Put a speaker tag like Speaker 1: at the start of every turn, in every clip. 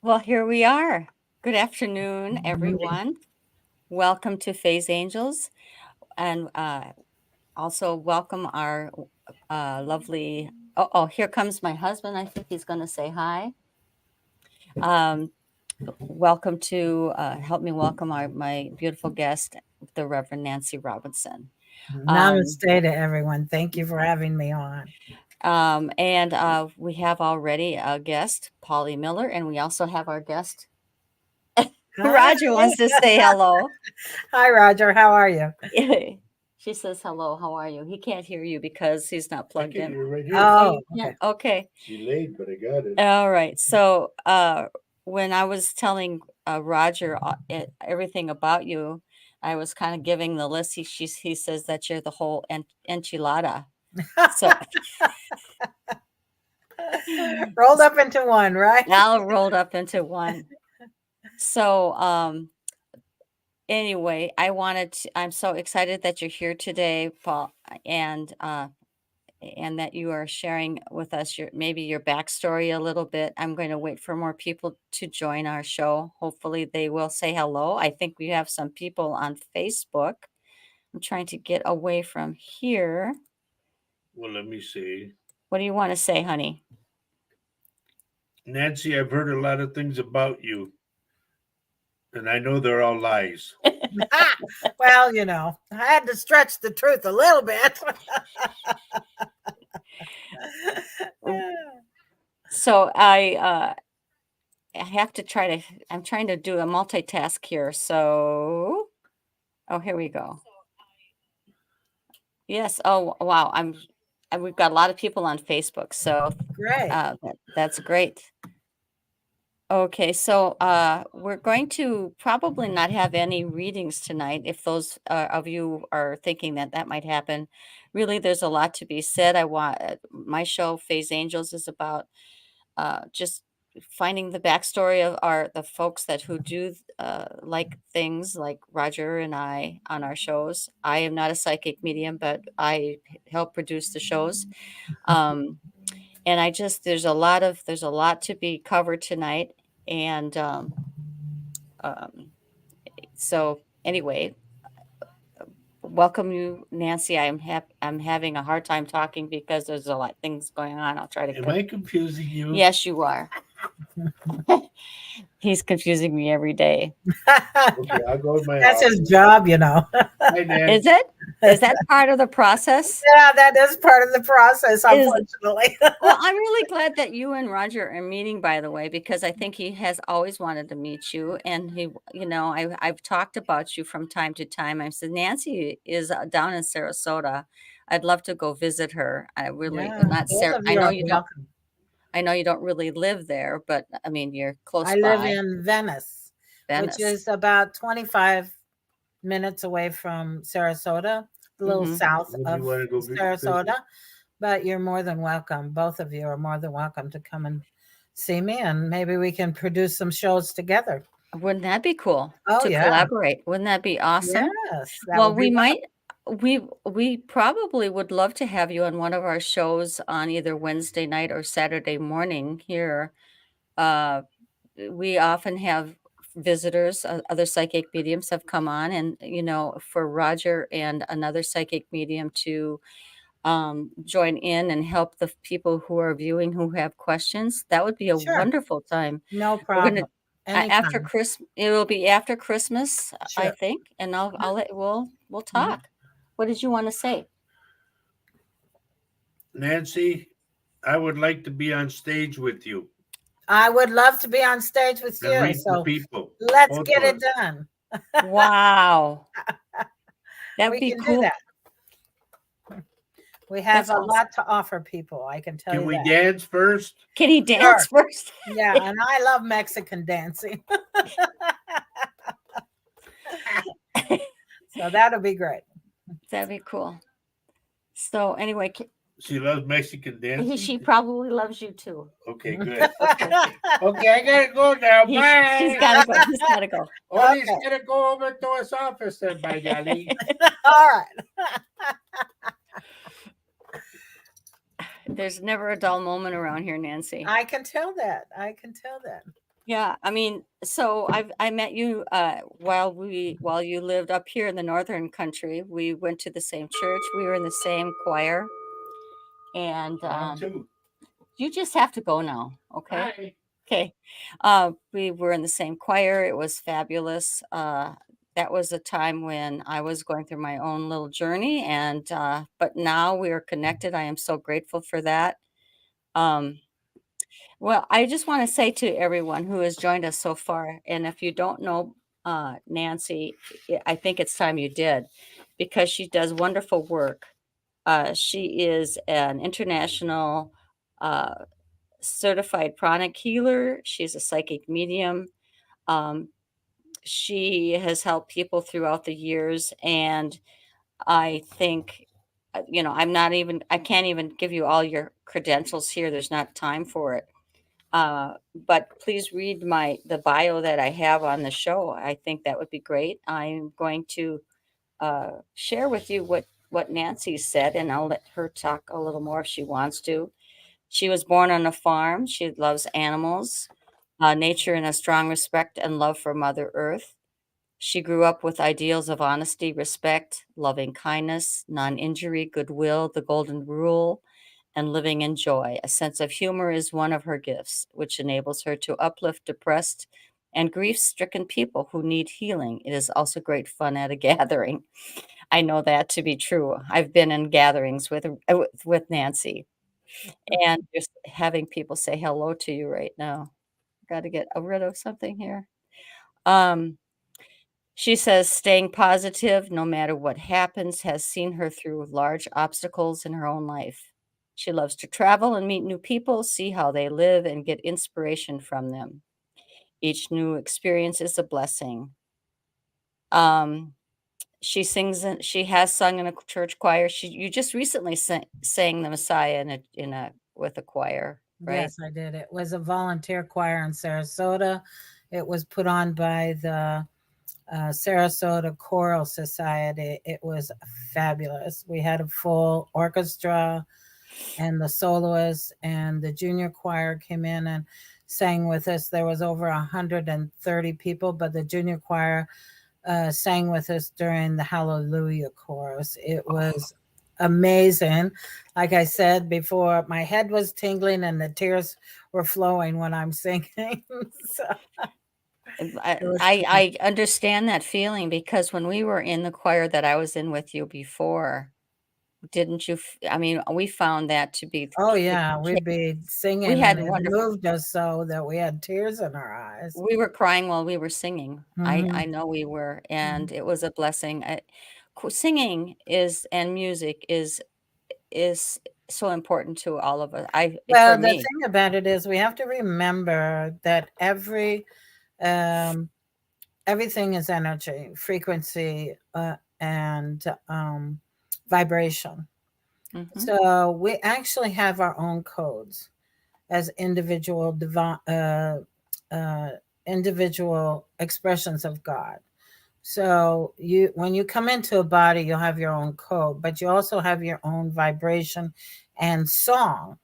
Speaker 1: Well, here we are. Good afternoon, everyone. Welcome to Faye's Angels, and also welcome our lovely. Oh, here comes my husband. I think he's going to say hi. Um, welcome to help me welcome my beautiful guest, the Reverend Nancy Robinson.
Speaker 2: Namaste to everyone. Thank you for having me on.
Speaker 1: And we have already a guest, Polly Miller, and we also have our guest.
Speaker 2: Hi.
Speaker 1: Roger wants to say hello.
Speaker 2: Hi, Roger. How are you?
Speaker 1: She says, hello, how are you? He can't hear you because he's not
Speaker 3: I
Speaker 1: plugged
Speaker 3: can
Speaker 1: in.
Speaker 3: hear right here.
Speaker 2: Oh,
Speaker 1: Yeah,
Speaker 2: okay.
Speaker 1: okay.
Speaker 3: Delayed, but I got it.
Speaker 1: All right. So when I was telling Roger everything about you, I was kind of giving the list. He says that you're the whole enchilada. So
Speaker 2: Rolled up into one, right?
Speaker 1: now rolled up into one. So anyway, I'm so excited that you're here today, Paul, and that you are sharing with us maybe your backstory a little bit. I'm going to wait for more people to join our show. Hopefully they will say hello. I think we have some people on Facebook. I'm trying to get away from here.
Speaker 3: Well, let me see.
Speaker 1: What do you want to say, honey?
Speaker 3: Nancy, I've heard a lot of things about you, and I know they're all lies.
Speaker 2: Well, I had to stretch the truth a little bit.
Speaker 1: So I have to I'm trying to do a multitask here. So, here we go. Yes. Oh, wow. We've got a lot of people on Facebook. So
Speaker 2: Great.
Speaker 1: that's great. Okay. So we're going to probably not have any readings tonight. If those of you are thinking that might happen, really, there's a lot to be said. My show, Faye's Angels, is about just finding the backstory of the folks who do like things like Roger and I on our shows. I am not a psychic medium, but I help produce the shows. And there's a lot to be covered tonight. And so anyway, welcome you, Nancy. I'm having a hard time talking because there's a lot of things going on. I'll try to.
Speaker 3: Am I confusing you?
Speaker 1: Yes, you are. He's confusing me every day.
Speaker 3: Okay, I'll go with my
Speaker 2: That's his
Speaker 3: office.
Speaker 2: job,
Speaker 3: Hi, Nan.
Speaker 1: Is it? Is that part of the process?
Speaker 2: Yeah, that is part of the process, unfortunately.
Speaker 1: Well, I'm really glad that you and Roger are meeting, by the way, because I think he has always wanted to meet you. And I've talked about you from time to time. I said, Nancy is down in Sarasota. I'd love to go visit her. I really
Speaker 2: Yeah,
Speaker 1: not
Speaker 2: both
Speaker 1: Sarah.
Speaker 2: of
Speaker 1: I
Speaker 2: you
Speaker 1: know
Speaker 2: are
Speaker 1: you don't.
Speaker 2: welcome.
Speaker 1: I know you don't really live there, but I mean you're close
Speaker 2: I live
Speaker 1: by.
Speaker 2: in Venice, which
Speaker 1: Venice.
Speaker 2: is about 25 minutes away from Sarasota, a little south
Speaker 3: Would
Speaker 2: of
Speaker 3: you want to go
Speaker 2: Sarasota.
Speaker 3: visit?
Speaker 2: But you're more than welcome. Both of you are more than welcome to come and see me, and maybe we can produce some shows together.
Speaker 1: Wouldn't that be cool
Speaker 2: Oh,
Speaker 1: to
Speaker 2: yeah.
Speaker 1: collaborate? Wouldn't that be awesome?
Speaker 2: Yes, that
Speaker 1: Well,
Speaker 2: would be
Speaker 1: we probably would love to have you on one of our shows on either Wednesday night or Saturday morning here. We often have visitors, other psychic mediums have come on, and for Roger and another psychic medium to join in and help the people who are viewing who have questions, that would be a
Speaker 2: Sure.
Speaker 1: wonderful time.
Speaker 2: No
Speaker 1: We're gonna
Speaker 2: problem.
Speaker 1: after
Speaker 2: Anytime.
Speaker 1: Christmas. It will be after Christmas, I
Speaker 2: Sure.
Speaker 1: think, and I'll let we'll
Speaker 2: Mhm.
Speaker 1: talk. What did you want to say?
Speaker 3: Nancy, I would like to be on stage with you
Speaker 2: I would love to be on stage with
Speaker 3: and
Speaker 2: you.
Speaker 3: read for
Speaker 2: So
Speaker 3: people.
Speaker 2: let's
Speaker 3: Both
Speaker 2: get
Speaker 3: of
Speaker 2: it
Speaker 3: us.
Speaker 2: done.
Speaker 1: Wow, that'd
Speaker 2: We
Speaker 1: be
Speaker 2: can do
Speaker 1: cool.
Speaker 2: that. We have
Speaker 1: That's
Speaker 2: a
Speaker 1: awesome.
Speaker 2: lot to offer people. I can tell
Speaker 3: Can
Speaker 2: you
Speaker 3: we
Speaker 2: that.
Speaker 3: dance first?
Speaker 1: Can he dance first?
Speaker 2: Yeah, and I love Mexican dancing. So that'll be great.
Speaker 1: That'd be cool. So anyway,
Speaker 3: She loves Mexican dancing.
Speaker 1: she probably loves you too.
Speaker 3: Okay, good. Okay, I gotta go now. Bye.
Speaker 1: She's gotta go. He's gotta go.
Speaker 3: Oh, he's
Speaker 2: Okay.
Speaker 3: gonna go over to his office then, by golly.
Speaker 2: All right.
Speaker 1: There's never a dull moment around here, Nancy.
Speaker 2: I can tell that. I can tell that.
Speaker 1: Yeah, I mean, so I met you while you lived up here in the northern country. We went to the same church. We were in the same choir, and
Speaker 3: Too.
Speaker 1: you just have to go now, okay?
Speaker 3: Bye.
Speaker 1: Okay. We were in the same choir. It was fabulous. That was a time when I was going through my own little journey, and but now we are connected. I am so grateful for that. Um, well, I just want to say to everyone who has joined us so far, and if you don't know Nancy, I think it's time you did, because she does wonderful work. She is an international uh, certified pranic healer. She's a psychic medium. Um, she has helped people throughout the years, and I think, I can't even give you all your credentials here. There's not time for it. But please read the bio that I have on the show. I think that would be great. I'm going to share with you what Nancy said, and I'll let her talk a little more if she wants to. She was born on a farm. She loves animals, nature, and a strong respect and love for Mother Earth. She grew up with ideals of honesty, respect, loving kindness, non injury, goodwill, the golden rule, and living in joy. A sense of humor is one of her gifts, which enables her to uplift depressed and grief stricken people who need healing. It is also great fun at a gathering. I know that to be true. I've been in gatherings with Nancy, and just having people say hello to you right now. Got to get rid of something here. Um, she says staying positive no matter what happens has seen her through large obstacles in her own life. She loves to travel and meet new people, see how they live, and get inspiration from them. Each new experience is a blessing. Um, she has sung in a church choir. You just recently sang the Messiah in a with a choir, right?
Speaker 2: Yes, I did. It was a volunteer choir in Sarasota. It was put on by the Sarasota Choral Society. It was fabulous. We had a full orchestra, and the soloists and the junior choir came in and sang with us. There was over 130 people, but the junior choir sang with us during the Hallelujah chorus. It was amazing. Like I said before, my head was tingling and the tears were flowing when I'm singing. So it was fun.
Speaker 1: I understand that feeling because when we were in the choir that I was in with you before, didn't you? I mean, we found that to be
Speaker 2: Oh yeah, we'd be
Speaker 1: we
Speaker 2: singing and
Speaker 1: had
Speaker 2: it
Speaker 1: wonderful.
Speaker 2: moved us so that we had tears in our eyes.
Speaker 1: We were crying while we were singing. I
Speaker 2: Mhm.
Speaker 1: know we were,
Speaker 2: Mhm.
Speaker 1: and it was a blessing. Singing is and music is so important to all of us. For
Speaker 2: Well, the
Speaker 1: me.
Speaker 2: thing about it is we have to remember that um, everything is energy, frequency, and vibration.
Speaker 1: Hmm.
Speaker 2: So we actually have our own codes as uh, individual expressions of God. So when you come into a body, you'll have your own code, but you also have your own vibration and song.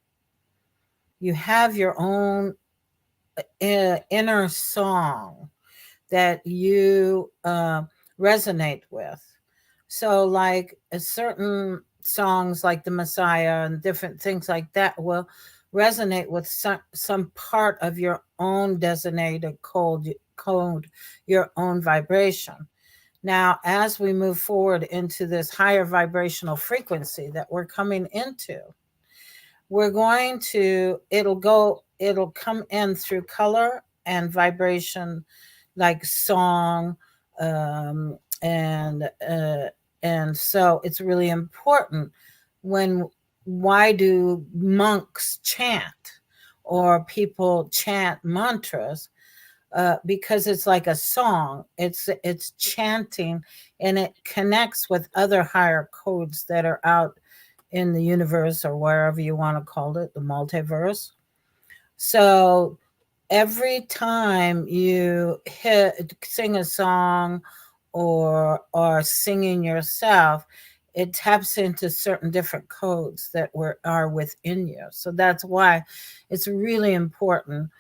Speaker 2: You have your own inner song that you resonate with. So, like certain songs, like the Messiah and different things like that, will resonate with some part of your own designated code, your own vibration. Now, as we move forward into this higher vibrational frequency that we're coming into, we're going to it'll come in through color and vibration, like song, um, and uh, and so it's really important. When Why do monks chant or people chant mantras? Because it's like a song. It's chanting, and it connects with other higher codes that are out in the universe, or wherever you want to call it, the multiverse. So every time you sing a song or singing yourself, it taps into certain different codes that are within you. So that's why it's really important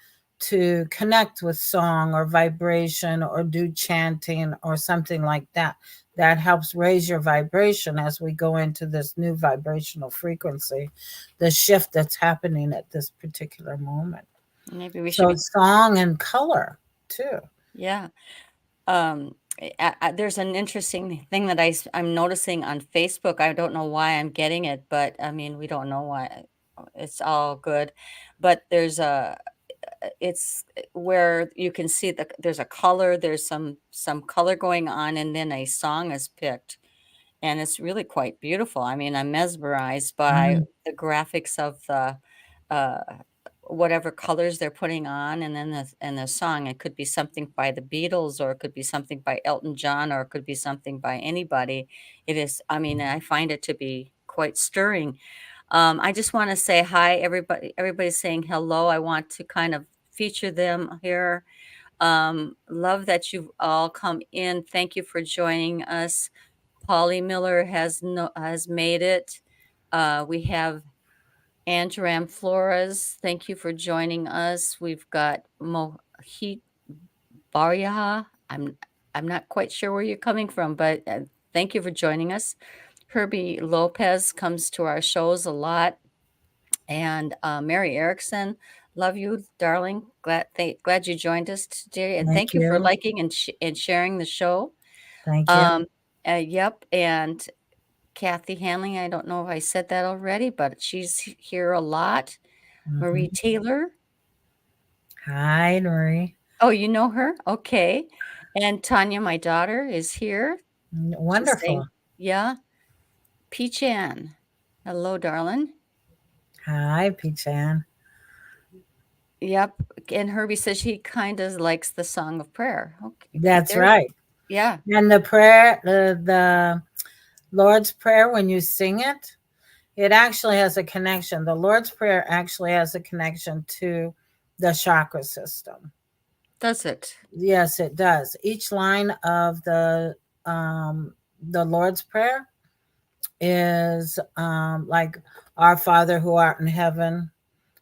Speaker 2: to connect with song or vibration or do chanting or something like that. That helps raise your vibration as we go into this new vibrational frequency, the shift that's happening at this particular moment.
Speaker 1: Maybe we should
Speaker 2: So
Speaker 1: be,
Speaker 2: song and color too.
Speaker 1: yeah. There's an interesting thing that I'm noticing on Facebook. I don't know why I'm getting it, but I mean, we don't know why. It's all good, but it's where you can see there's a color, there's some color going on, and then a song is picked, and it's really quite beautiful. I mean, I'm mesmerized by
Speaker 2: Mm,
Speaker 1: the graphics of the uh, whatever colors they're putting on, and then the song. It could be something by the Beatles, or it could be something by Elton John, or it could be something by anybody. It is. I mean, I find it to be quite stirring. I just want to say hi, everybody. Everybody's saying hello. I want to kind of feature them here. Love that you've all come in. Thank you for joining us. Polly Miller has made it. We have Andram Flores. Thank you for joining us. We've got Mohit Baryaha. I'm not quite sure where you're coming from, but thank you for joining us. Herbie Lopez comes to our shows a lot, and Mary Erickson. Love you, darling. Glad you joined us today, and
Speaker 2: thank
Speaker 1: thank you for
Speaker 2: you.
Speaker 1: liking and sharing the show.
Speaker 2: Thank you.
Speaker 1: Um, yep, and Kathy Hanley, I don't know if I said that already, but she's here a lot. Marie
Speaker 2: Mhm.
Speaker 1: Taylor.
Speaker 2: Hi, Marie.
Speaker 1: Oh, you know her? Okay. And Tanya, my daughter, is here. She's saying,
Speaker 2: Wonderful.
Speaker 1: yeah. Peach Ann. Hello, darling.
Speaker 2: Hi, Peachan.
Speaker 1: Yep. And Herbie says he kind of likes the Song of Prayer. Okay.
Speaker 2: That's
Speaker 1: There.
Speaker 2: right.
Speaker 1: Yeah.
Speaker 2: And the prayer, the Lord's Prayer, when you sing it, it actually has a connection. The Lord's Prayer actually has a connection to the chakra system.
Speaker 1: Does it?
Speaker 2: Yes, it does. Each line of the Lord's Prayer is like Our Father who art in heaven,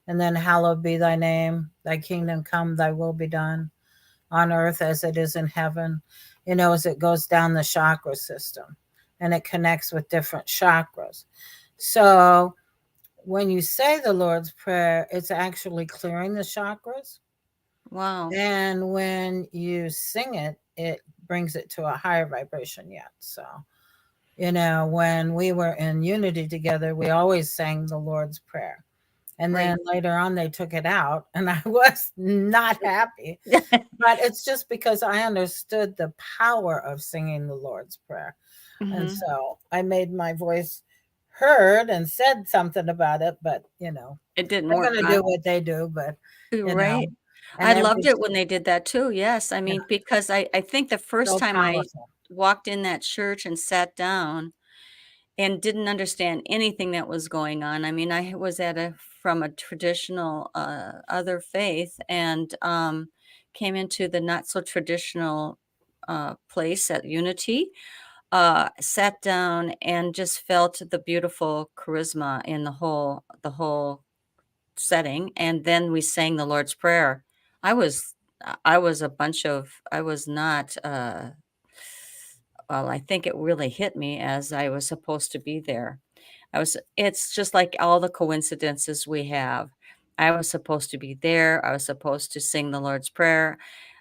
Speaker 2: and then hallowed be thy name, thy kingdom come, thy will be done on earth as it is in heaven. As it goes down the chakra system and it connects with different chakras. So when you say the Lord's Prayer, it's actually clearing the chakras.
Speaker 1: Wow.
Speaker 2: And when you sing it, it brings it to a higher vibration yet. So, when we were in unity together, we always sang the Lord's Prayer. And
Speaker 1: Right.
Speaker 2: then later on, they took it out, and I was not happy. But it's just because I understood the power of singing the Lord's Prayer. And
Speaker 1: Mhm.
Speaker 2: so I made my voice heard and said something about it, but
Speaker 1: It didn't
Speaker 2: they're
Speaker 1: work,
Speaker 2: going to
Speaker 1: huh?
Speaker 2: do what they do, but
Speaker 1: You're
Speaker 2: you know,
Speaker 1: right. I
Speaker 2: and
Speaker 1: loved
Speaker 2: every
Speaker 1: it when they did that too. Yes. I
Speaker 2: yeah,
Speaker 1: mean, because I think the first
Speaker 2: so
Speaker 1: time I
Speaker 2: powerful.
Speaker 1: walked in that church and sat down and didn't understand anything that was going on. I mean, I was from a traditional other faith, and came into the not so traditional place at Unity. Sat down and just felt the beautiful charisma in the whole setting, and then we sang the Lord's Prayer. I was I was a bunch of I was not well, I think it really hit me as I was supposed to be there. It's just like all the coincidences we have. I was supposed to be there. I was supposed to sing the Lord's Prayer.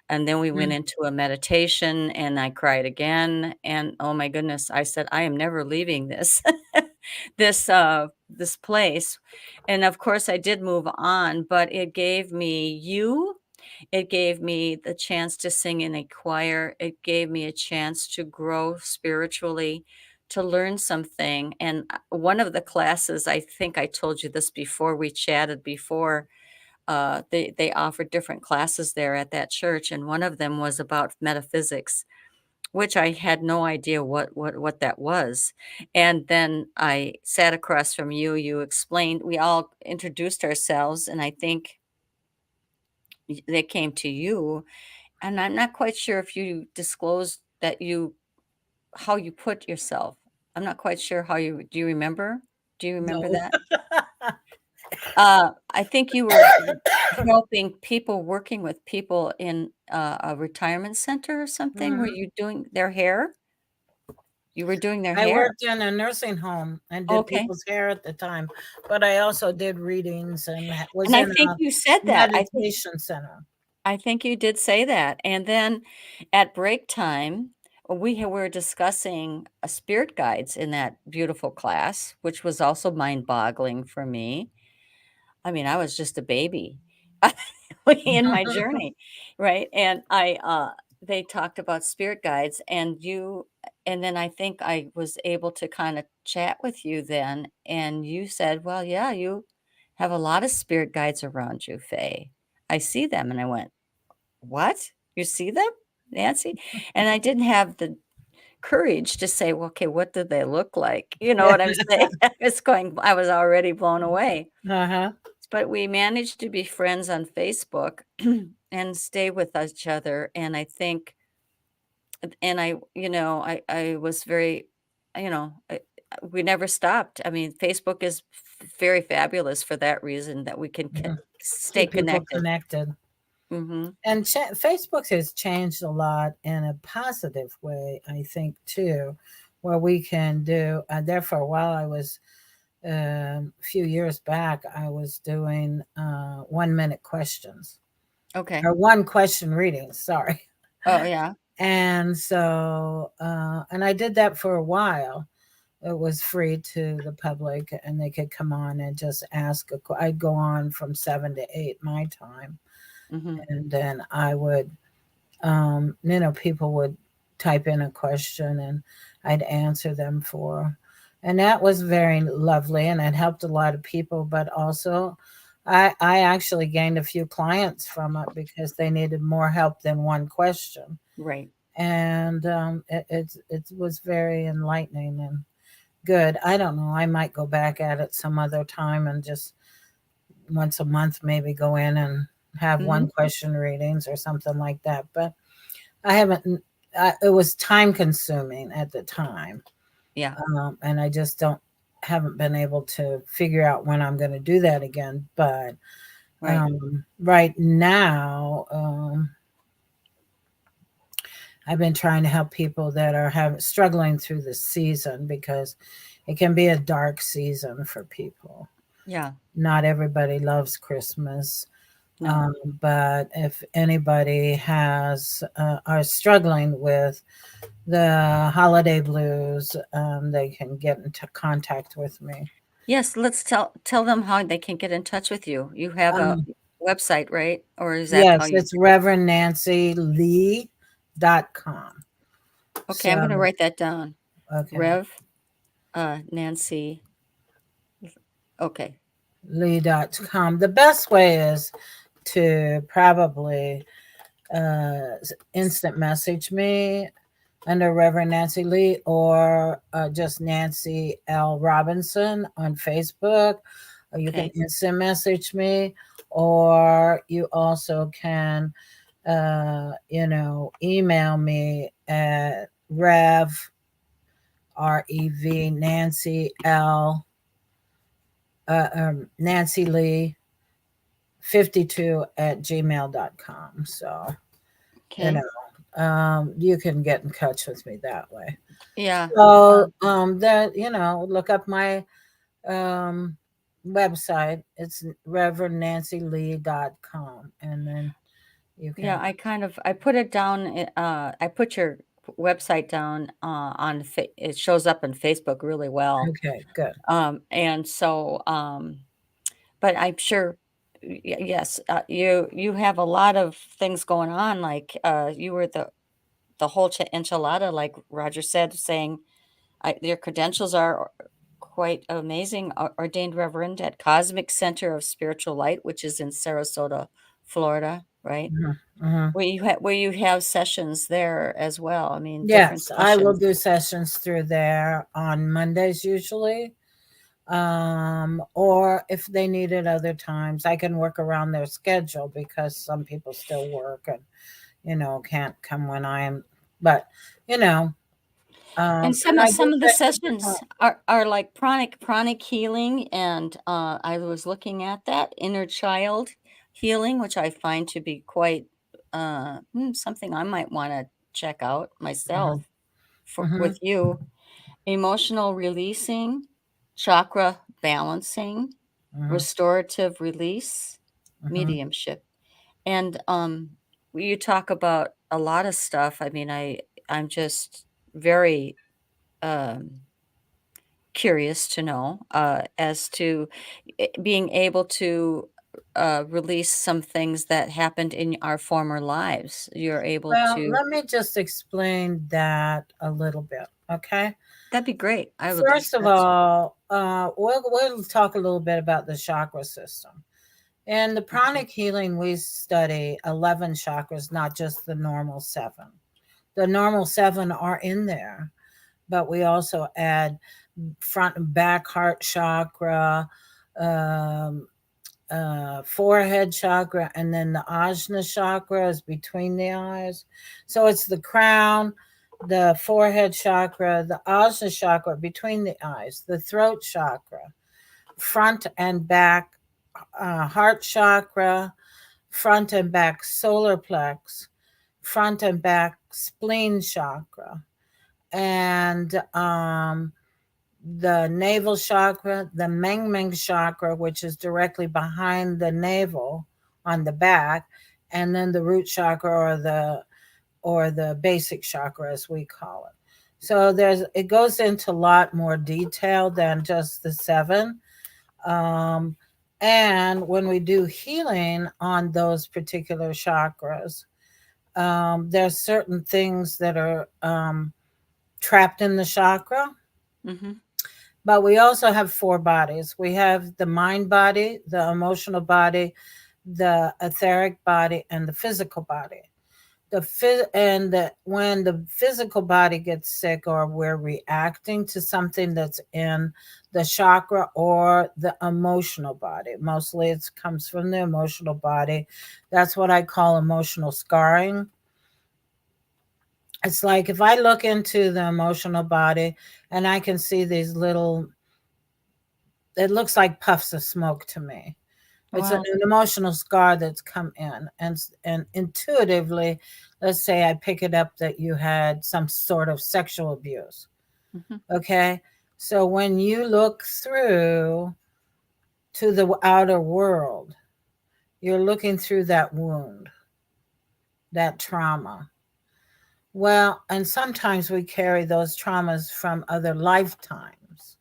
Speaker 1: And then we went
Speaker 2: Mm.
Speaker 1: into a meditation and I cried again. And oh my goodness, I said, I am never leaving this, this place. And of course I did move on, but it gave me it gave me the chance to sing in a choir. It gave me a chance to grow spiritually, to learn something. And one of the classes, I think I told you this before we chatted before, they offered different classes there at that church, and one of them was about metaphysics, which I had no idea what that was. And then I sat across from you. You explained. We all introduced ourselves, and I think they came to you. And I'm not quite sure if you disclosed that how you put yourself. I'm not quite sure how you do you remember? Do you remember
Speaker 2: No.
Speaker 1: that? I think you were helping people, working with people in a retirement center or something. Were
Speaker 2: Mhm.
Speaker 1: you doing their hair? You were doing their
Speaker 2: I
Speaker 1: hair.
Speaker 2: worked in a nursing home and did
Speaker 1: Okay.
Speaker 2: people's hair at the time, but I also did readings and was
Speaker 1: And I
Speaker 2: in
Speaker 1: think
Speaker 2: a
Speaker 1: you said that.
Speaker 2: meditation center.
Speaker 1: I think you did say that. And then at break time, were discussing spirit guides in that beautiful class, which was also mind-boggling for me. I mean, I was just a baby in my journey, right? And they talked about spirit guides, and then I think I was able to kind of chat with you then, and you said, "Well, yeah, you have a lot of spirit guides around you, Faye. I see them." And I went, "What? You see them, Nancy?" And I didn't have the courage to say, "Well, okay, what do they look like?" You know what I'm saying? I was already blown away.
Speaker 2: Uh-huh.
Speaker 1: But we managed to be friends on Facebook and stay with each other, and I think and I was very, you know, we never stopped. I mean, Facebook is very fabulous for that reason that we can
Speaker 2: Mhm.
Speaker 1: stay
Speaker 2: Keep people
Speaker 1: connected.
Speaker 2: connected.
Speaker 1: Mhm.
Speaker 2: And Facebook has changed a lot in a positive way, I think, too, where we can do. There for a while, I was a few years back, I was doing 1 minute questions
Speaker 1: Okay.
Speaker 2: or one question readings. Sorry.
Speaker 1: Oh, yeah.
Speaker 2: And so, and I did that for a while. It was free to the public, and they could come on and just ask. I'd go on from 7 to 8 my time,
Speaker 1: Mhm.
Speaker 2: and then I would, people would type in a question, and I'd answer them for. And that was very lovely, and it helped a lot of people. But also, I actually gained a few clients from it because they needed more help than one question,
Speaker 1: Right.
Speaker 2: and it was very enlightening and good. I don't know. I might go back at it some other time and just once a month maybe go in and have
Speaker 1: Mhm.
Speaker 2: one question readings or something like that. But I haven't. It was time consuming at the time,
Speaker 1: Yeah.
Speaker 2: and I just don't haven't been able to figure out when I'm going to do that again. But
Speaker 1: Right.
Speaker 2: right now, I've been trying to help people that are struggling through the season because it can be a dark season for people.
Speaker 1: Yeah.
Speaker 2: Not everybody loves Christmas.
Speaker 1: No.
Speaker 2: But if anybody are struggling with the holiday blues, they can get into contact with me.
Speaker 1: Yes, let's tell them how they can get in touch with you. You have a
Speaker 2: Um,
Speaker 1: website, right? Or is that how
Speaker 2: yes,
Speaker 1: you
Speaker 2: it's reverendnancylee.com.
Speaker 1: Okay, I'm gonna
Speaker 2: So,
Speaker 1: write that down.
Speaker 2: okay,
Speaker 1: Rev, Nancy. Okay.
Speaker 2: lee.com. The best way is to probably instant message me under Reverend Nancy Lee or just Nancy L. Robinson on Facebook. Or you can
Speaker 1: Okay.
Speaker 2: instant message me, or you also can, email me at Nancy L. Nancy Lee 52 at gmail.com. So, you
Speaker 1: Okay.
Speaker 2: know, you can get in touch with me that way.
Speaker 1: Yeah.
Speaker 2: So look up my um website. It's reverendnancylee.com, and then you
Speaker 1: Yeah,
Speaker 2: can.
Speaker 1: I put it down, I put your website down, on Fa it shows up on Facebook really well.
Speaker 2: Okay, good.
Speaker 1: And so, but I'm sure, yes, you have a lot of things going on, like, you were the whole enchilada, like Roger said, saying, your credentials are quite amazing. Ordained Reverend at Cosmic Center of Spiritual Light, which is in Sarasota, Florida, right?
Speaker 2: Mhm, mhm.
Speaker 1: Where you have sessions there as well. I mean, different
Speaker 2: Yes, I will
Speaker 1: sessions.
Speaker 2: do sessions through there on Mondays usually. Or if they need it other times, I can work around their schedule because some people still work and can't come when I'm. But you know,
Speaker 1: And
Speaker 2: And I do
Speaker 1: some of the
Speaker 2: think,
Speaker 1: sessions are like pranic healing, and I was looking at that inner child healing, which I find to be quite something I might want to check out myself for
Speaker 2: mhm,
Speaker 1: with you. Emotional releasing, chakra balancing,
Speaker 2: mhm,
Speaker 1: restorative release,
Speaker 2: mhm.
Speaker 1: mediumship. And you talk about a lot of stuff. I mean, I'm just very um curious to know as to being able to release some things that happened in our former lives. You're able
Speaker 2: Well,
Speaker 1: to.
Speaker 2: let me just explain that a little bit, okay?
Speaker 1: That'd be great. I would.
Speaker 2: First of
Speaker 1: That's.
Speaker 2: all, we'll talk a little bit about the chakra system. In the
Speaker 1: Okay.
Speaker 2: pranic healing, we study 11 chakras, not just the normal seven. The normal seven are in there, but we also add front and back heart chakra, um, forehead chakra, and then the ajna chakra is between the eyes. So it's the crown, the forehead chakra, the ajna chakra between the eyes, the throat chakra, front and back heart chakra, front and back solar plex, front and back spleen chakra, and the navel chakra, the Meng Meng chakra, which is directly behind the navel on the back, and then the root chakra or the basic chakra as we call it. So it goes into a lot more detail than just the seven. Um, and when we do healing on those particular chakras, there's certain things that are trapped in the chakra.
Speaker 1: Hmm.
Speaker 2: But we also have four bodies. We have the mind body, the emotional body, the etheric body, and the physical body. When the physical body gets sick or we're reacting to something that's in the chakra or the emotional body, mostly it comes from the emotional body. That's what I call emotional scarring. It's like if I look into the emotional body and I can see these little, it looks like puffs of smoke to me. It's an
Speaker 1: Wow.
Speaker 2: emotional scar that's come in, and intuitively, let's say I pick it up that you had some sort of sexual abuse.
Speaker 1: Hmm.
Speaker 2: Okay, so when you look through to the outer world, you're looking through that wound, that trauma. Well, and sometimes we carry those traumas from other lifetimes.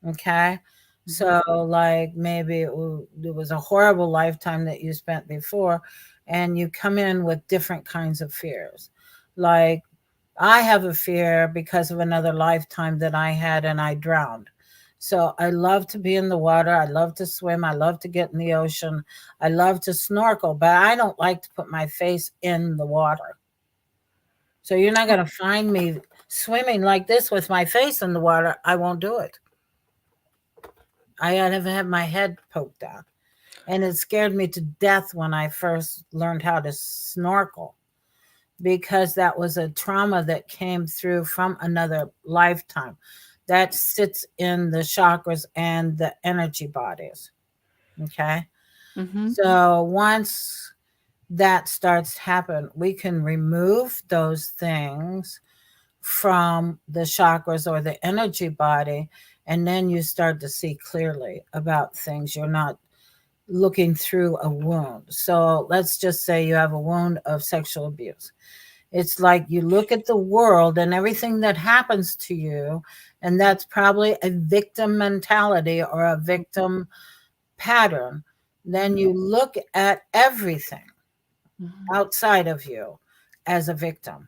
Speaker 2: Okay.
Speaker 1: Hmm.
Speaker 2: So, like maybe it was a horrible lifetime that you spent before, and you come in with different kinds of fears. Like, I have a fear because of another lifetime that I had and I drowned. So, I love to be in the water. I love to swim. I love to get in the ocean. I love to snorkel, but I don't like to put my face in the water. So, you're not going to find me swimming like this with my face in the water. I won't do it. I had to have my head poked out. And it scared me to death when I first learned how to snorkel because that was a trauma that came through from another lifetime that sits in the chakras and the energy bodies. Okay.
Speaker 1: Hmm.
Speaker 2: So once that starts to happen, we can remove those things from the chakras or the energy body. And then you start to see clearly about things. You're not looking through a wound. So let's just say you have a wound of sexual abuse. It's like you look at the world and everything that happens to you, and that's probably a victim mentality or a victim pattern. Then
Speaker 1: Hmm.
Speaker 2: you look at everything
Speaker 1: Hmm.
Speaker 2: outside of you as a victim.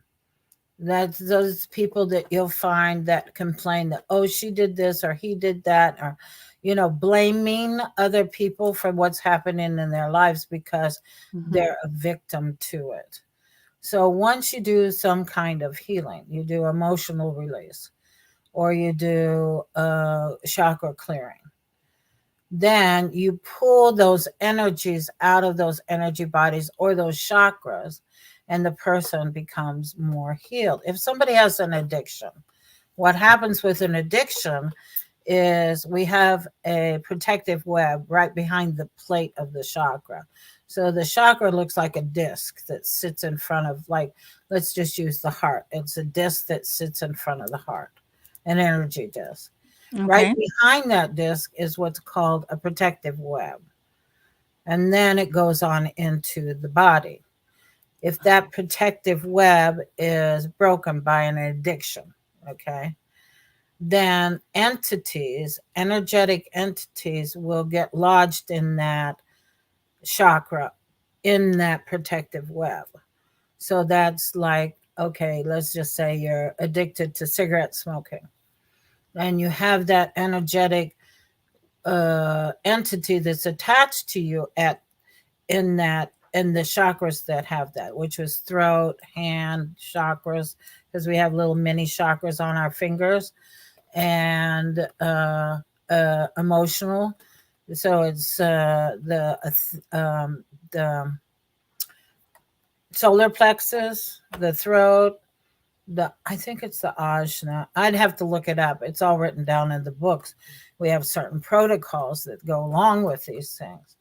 Speaker 2: That's those people that you'll find that complain that, oh, she did this or he did that, or, blaming other people for what's happening in their lives because
Speaker 1: Hmm.
Speaker 2: they're a victim to it. So once you do some kind of healing, you do emotional release or you do chakra clearing, then you pull those energies out of those energy bodies or those chakras and the person becomes more healed. If somebody has an addiction, what happens with an addiction is we have a protective web right behind the plate of the chakra. So the chakra looks like a disc that sits in front of, like, let's just use the heart. It's a disc that sits in front of the heart, an energy disc. Right
Speaker 1: Okay.
Speaker 2: behind that disc is what's called a protective web. And then it goes on into the body. If that protective web is broken by an addiction, okay, then entities, energetic entities, will get lodged in that chakra, in that protective web. So that's like, okay, let's just say you're addicted to cigarette smoking, and you have that energetic entity that's attached to you in the chakras that have that, which was throat, hand chakras, because we have little mini chakras on our fingers, and emotional. So it's the solar plexus, the throat, I think it's the ajna. I'd have to look it up. It's all written down in the books. We have certain protocols that go along with these things.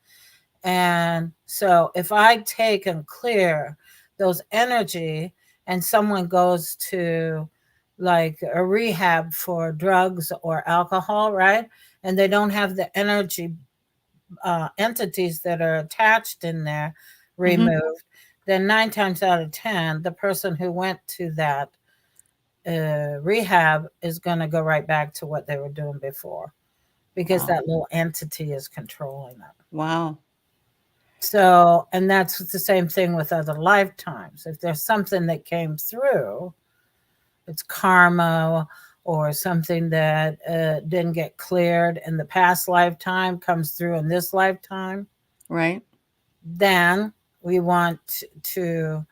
Speaker 2: And so if I take and clear those energy, and someone goes to like a rehab for drugs or alcohol, right? And they don't have the energy entities that are attached in there removed, then 9 times out of 10, the person who went to that rehab is going to go right back to what they were doing before, because
Speaker 1: Wow.
Speaker 2: that little entity is controlling them.
Speaker 1: Wow.
Speaker 2: So, and that's the same thing with other lifetimes. If there's something that came through, it's karma or something that didn't get cleared in the past lifetime, comes through in this lifetime,
Speaker 1: Right.
Speaker 2: then we want to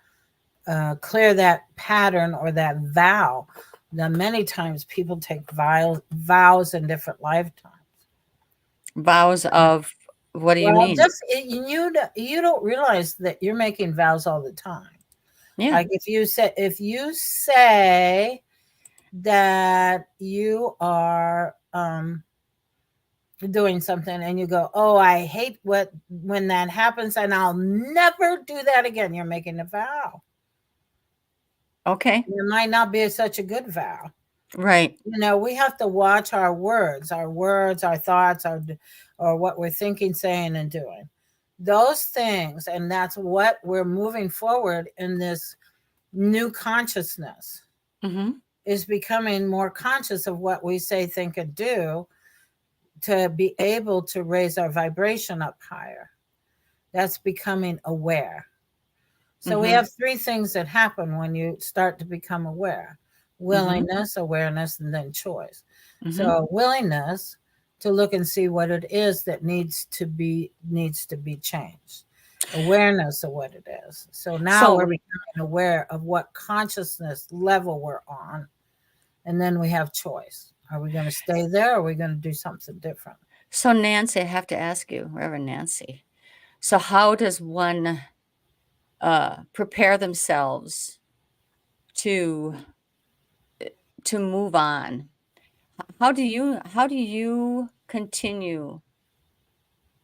Speaker 2: clear that pattern or that vow. Now, many times people take vows in different lifetimes.
Speaker 1: Vows of, what do you
Speaker 2: Well,
Speaker 1: mean?
Speaker 2: just you don't realize that you're making vows all the time.
Speaker 1: Yeah.
Speaker 2: Like if you say that you are doing something and you go, oh, I hate when that happens and I'll never do that again. You're making a vow.
Speaker 1: Okay.
Speaker 2: It might not be such a good vow.
Speaker 1: Right.
Speaker 2: You know, we have to watch our words, our thoughts, or what we're thinking, saying, and doing. Those things, and that's what we're moving forward in this new consciousness, is becoming more conscious of what we say, think, and do to be able to raise our vibration up higher. That's becoming aware. So we have 3 things that happen when you start to become aware: willingness, awareness, and then choice. So willingness to look and see what it is that needs to be changed. Awareness of what it is. So now we're becoming aware of what consciousness level we're on. And then we have choice. Are we going to stay there, or are we going to do something different?
Speaker 1: So Nancy, I have to ask you, Reverend Nancy. So how does one prepare themselves to move on? How do you continue?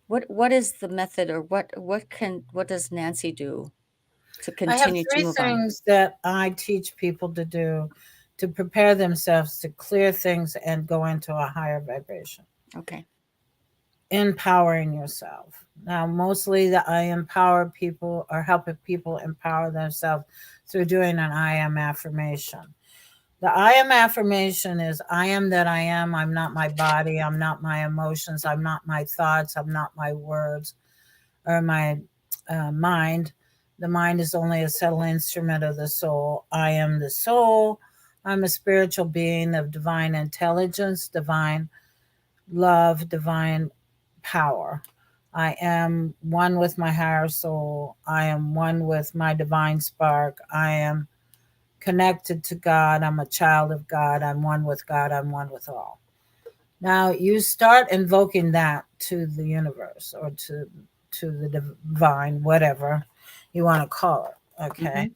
Speaker 1: What is the method, or what does Nancy do to
Speaker 2: I have
Speaker 1: continue to
Speaker 2: 3
Speaker 1: move on?
Speaker 2: things that I teach people to do to prepare themselves to clear things and go into a higher vibration.
Speaker 1: Okay.
Speaker 2: Empowering yourself. Now, mostly I empower people, or help people empower themselves through doing an I am affirmation. The I am affirmation is, I am that I am. I'm not my body. I'm not my emotions. I'm not my thoughts. I'm not my words or my mind. The mind is only a subtle instrument of the soul. I am the soul. I'm a spiritual being of divine intelligence, divine love, divine power. I am one with my higher soul. I am one with my divine spark. I am connected to God. I'm a child of God. I'm one with God. I'm one with all. Now you start invoking that to the universe, or to the divine, whatever you want to call it. Okay.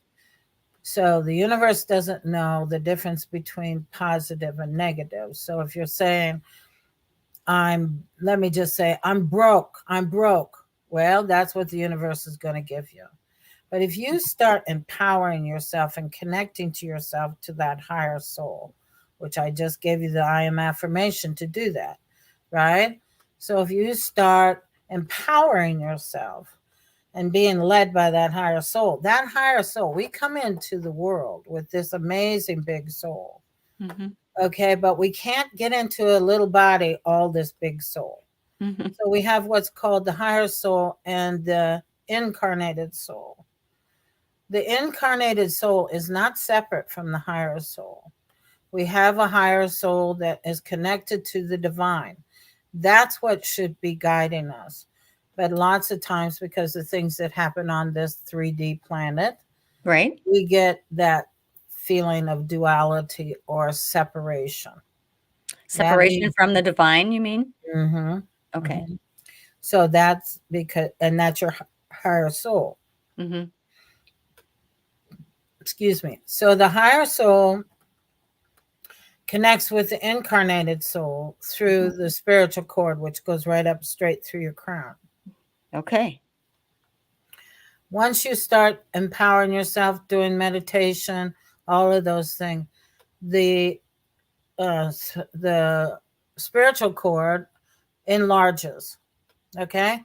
Speaker 2: So the universe doesn't know the difference between positive and negative. So if you're saying, let me just say, I'm broke. Well, that's what the universe is going to give you. But if you start empowering yourself and connecting to yourself, to that higher soul, which I just gave you the I am affirmation to do that, right? So if you start empowering yourself and being led by that higher soul, we come into the world with this amazing big soul.
Speaker 1: Mm-hmm.
Speaker 2: Okay, but we can't get into a little body, all this big soul.
Speaker 1: Mm-hmm.
Speaker 2: So we have what's called the higher soul and the incarnated soul. The incarnated soul is not separate from the higher soul. We have a higher soul that is connected to the divine. That's what should be guiding us. But lots of times, because of things that happen on this 3D planet,
Speaker 1: Right.
Speaker 2: we get that feeling of duality or separation.
Speaker 1: Separation from the divine, you mean?
Speaker 2: Mm-hmm,
Speaker 1: Okay.
Speaker 2: mm-hmm. So that's because, and that's your higher soul.
Speaker 1: Mm-hmm.
Speaker 2: Excuse me. So the higher soul connects with the incarnated soul through the spiritual cord, which goes right up straight through your crown.
Speaker 1: Okay.
Speaker 2: Once you start empowering yourself, doing meditation, all of those things, the spiritual cord enlarges. Okay,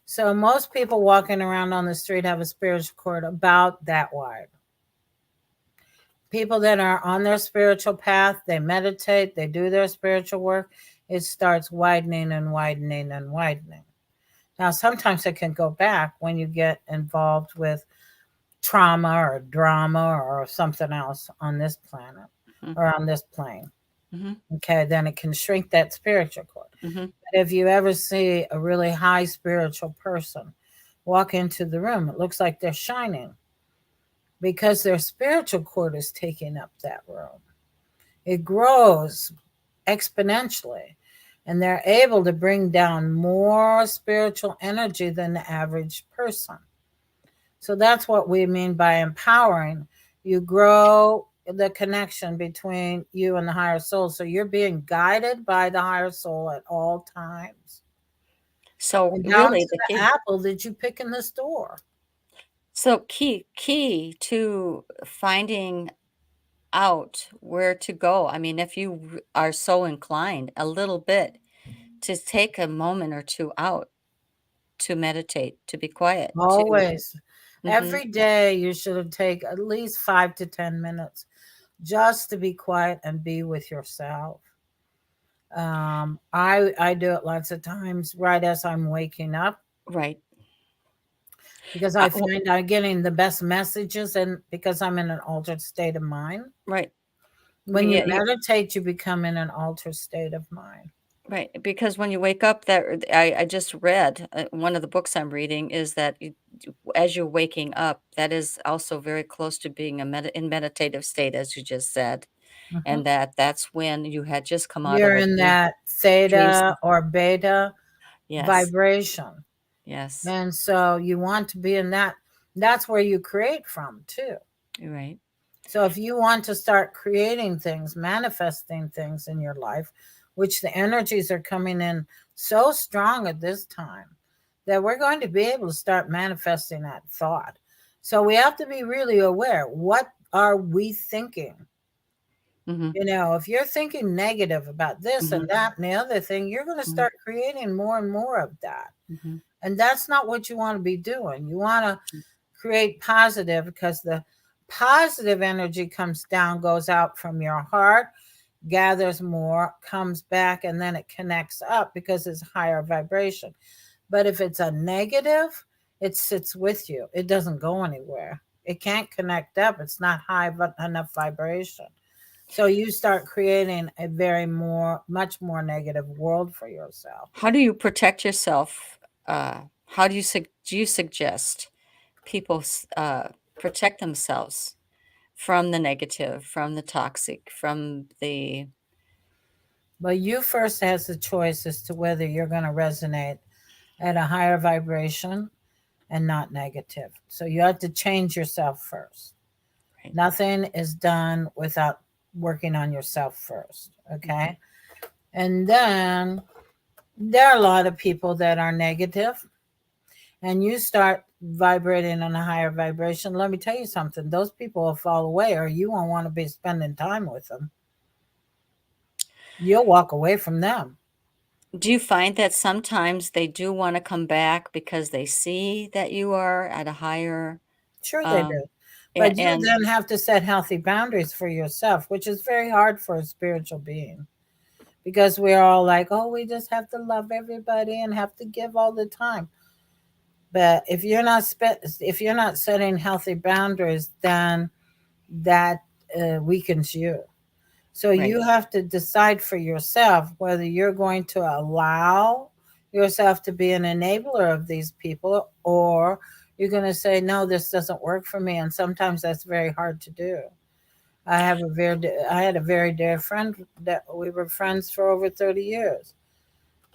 Speaker 2: so most people walking around on the street have a spiritual cord about that wide. People that are on their spiritual path, they meditate, they do their spiritual work, it starts widening and widening and widening. Now, sometimes it can go back when you get involved with trauma or drama or something else on this planet or on this plane.
Speaker 1: Mm-hmm.
Speaker 2: Okay, then it can shrink that spiritual cord.
Speaker 1: Mm-hmm.
Speaker 2: But if you ever see a really high spiritual person walk into the room, it looks like they're shining because their spiritual cord is taking up that room. It grows exponentially, and they're able to bring down more spiritual energy than the average person. So that's what we mean by empowering. You grow the connection between you and the higher soul. So you're being guided by the higher soul at all times.
Speaker 1: So
Speaker 2: And down
Speaker 1: really
Speaker 2: to
Speaker 1: the
Speaker 2: the
Speaker 1: key.
Speaker 2: apple that you pick in the store.
Speaker 1: So key to finding out where to go. I mean, if you are so inclined a little bit to take a moment or two out to meditate, to be quiet, to
Speaker 2: Always.
Speaker 1: Mhm.
Speaker 2: Every day you should take at least 5 to 10 minutes just to be quiet and be with yourself. I do it lots of times right as I'm waking up
Speaker 1: Right.
Speaker 2: because I
Speaker 1: W
Speaker 2: find I'm getting the best messages, and because I'm in an altered state of mind.
Speaker 1: Right.
Speaker 2: When you
Speaker 1: Yeah,
Speaker 2: meditate, you become in an altered state of mind.
Speaker 1: right, because when you wake up I just read, one of the books I'm reading is that as you're waking up, that is also very close to being in meditative state, as you just said,
Speaker 2: Mhm.
Speaker 1: and that's when you had just come out of
Speaker 2: You're
Speaker 1: a
Speaker 2: in
Speaker 1: dream
Speaker 2: that
Speaker 1: dream
Speaker 2: theta
Speaker 1: state.
Speaker 2: or beta
Speaker 1: Yes,
Speaker 2: vibration.
Speaker 1: yes,
Speaker 2: And so you want to be in that. That's where you create from too.
Speaker 1: you're right.
Speaker 2: So if you want to start creating things, manifesting things in your life, which the energies are coming in so strong at this time, that we're going to be able to start manifesting that thought. So we have to be really aware. What are we thinking?
Speaker 1: Mhm,
Speaker 2: If you're thinking negative about this and
Speaker 1: mhm,
Speaker 2: that and the other thing, you're going to
Speaker 1: mhm,
Speaker 2: start creating more and more of that.
Speaker 1: mhm,
Speaker 2: And that's not what you want to be doing. You want to create positive, because the positive energy comes down, goes out from your heart, gathers more, comes back, and then it connects up because it's higher vibration. But if it's a negative, it sits with you. It doesn't go anywhere. It can't connect up. It's not high enough vibration. So you start creating a much more negative world for yourself.
Speaker 1: How do you protect yourself? How do you suggest people protect themselves from the negative, from the toxic, from the
Speaker 2: But you first has the choice as to whether you're going to resonate at a higher vibration and not negative. So you have to change yourself first.
Speaker 1: Right.
Speaker 2: Nothing is done without working on yourself first. Okay. And then there are a lot of people that are negative, and you start vibrating on a higher vibration. Let me tell you something, those people will fall away, or you won't want to be spending time with them. You'll walk away from them.
Speaker 1: Do you find that sometimes they do want to come back because they see that you are at a higher,
Speaker 2: Sure, they do.
Speaker 1: um,
Speaker 2: But you
Speaker 1: and
Speaker 2: then have to set healthy boundaries for yourself, which is very hard for a spiritual being, because we're all like, oh, we just have to love everybody and have to give all the time. But if you're not setting healthy boundaries, then that weakens you. So
Speaker 1: right,
Speaker 2: you have to decide for yourself whether you're going to allow yourself to be an enabler of these people, or you're going to say, no, this doesn't work for me. And sometimes that's very hard to do. I had a very dear friend that we were friends for over 30 years.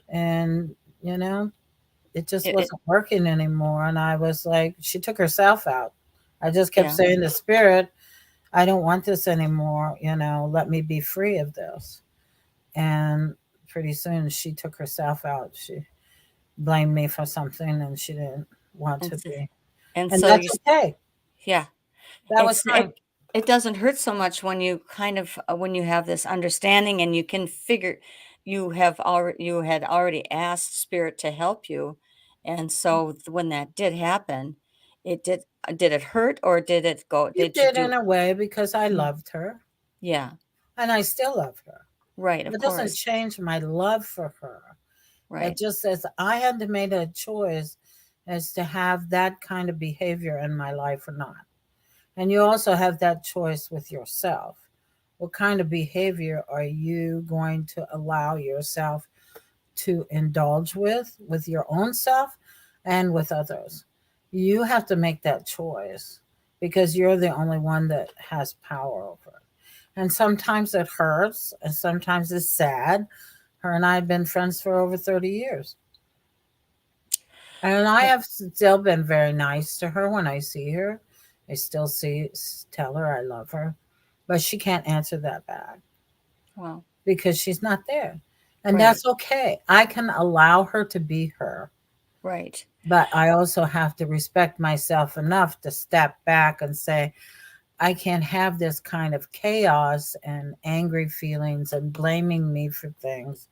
Speaker 2: And, you know, it just
Speaker 1: it
Speaker 2: wasn't working anymore. And I was like, she took herself out. I just kept
Speaker 1: yeah,
Speaker 2: saying to spirit, I don't want this anymore. Let me be free of this. And pretty soon she took herself out. She blamed me for something and she didn't want
Speaker 1: and
Speaker 2: to
Speaker 1: so
Speaker 2: be.
Speaker 1: and
Speaker 2: And
Speaker 1: so
Speaker 2: that's
Speaker 1: you
Speaker 2: okay.
Speaker 1: yeah,
Speaker 2: That was
Speaker 1: it's
Speaker 2: fine.
Speaker 1: it doesn't hurt so much when you kind of, when you have this understanding and you can figure you had already asked spirit to help you, and so when that did happen, did it hurt, or
Speaker 2: It
Speaker 1: did you
Speaker 2: did in
Speaker 1: do
Speaker 2: a way because I
Speaker 1: Mm,
Speaker 2: loved her
Speaker 1: yeah,
Speaker 2: and I still love her.
Speaker 1: right, of
Speaker 2: That doesn't
Speaker 1: course,
Speaker 2: change my love for her. That
Speaker 1: right,
Speaker 2: just says I had to make a choice as to have that kind of behavior in my life or not. And you also have that choice with yourself. What kind of behavior are you going to allow yourself to indulge with your own self and with others? You have to make that choice because you're the only one that has power over it. And sometimes it hurts and sometimes it's sad. Her and I have been friends for over 30 years. And I
Speaker 1: well,
Speaker 2: have still been very nice to her when I see her. I still tell her I love her, but she can't answer that back
Speaker 1: well,
Speaker 2: because she's not there. And
Speaker 1: right,
Speaker 2: that's okay. I can allow her to be her,
Speaker 1: right.
Speaker 2: but I also have to respect myself enough to step back and say, I can't have this kind of chaos and angry feelings and blaming me for things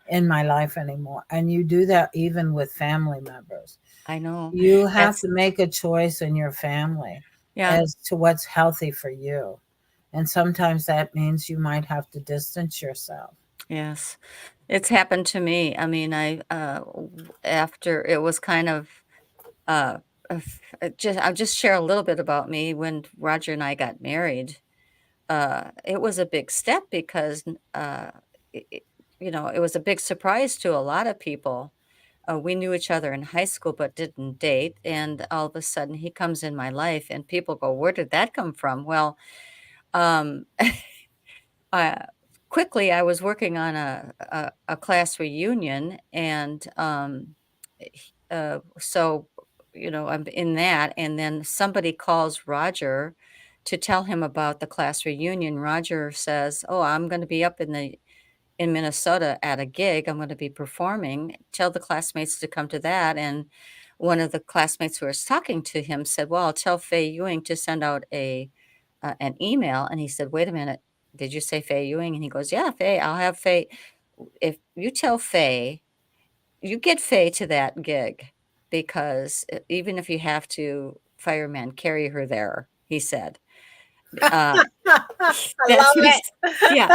Speaker 2: in my life anymore. And you do that even with family members.
Speaker 1: I know.
Speaker 2: You have
Speaker 1: That's
Speaker 2: to make a choice in your family
Speaker 1: yeah,
Speaker 2: as to what's healthy for you. And sometimes that means you might have to distance yourself.
Speaker 1: yes. It's happened to me. I mean, after it was kind of, uh, I'll just share a little bit about me. When Roger and I got married, it was a big step because, it, it- it was a big surprise to a lot of people. We knew each other in high school, but didn't date. And all of a sudden, he comes in my life, and people go, "Where did that come from?" Well, um, uh, quickly, I was working on a class reunion, and so I'm in that, and then somebody calls Roger to tell him about the class reunion. Roger says, "Oh, I'm going to be up in Minnesota at a gig. I'm going to be performing. Tell the classmates to come to that." And one of the classmates who was talking to him said, "Well, I'll tell Faye Ewing to send out an email." And he said, "Wait a minute. Did you say Faye Ewing?" And he goes, "Yeah, Faye. I'll have Faye. If you tell Faye, you get Faye to that gig, because even if you have to fireman carry her there," he said. Uh,
Speaker 2: I
Speaker 1: that's
Speaker 2: love
Speaker 1: what he
Speaker 2: it.
Speaker 1: s Yeah.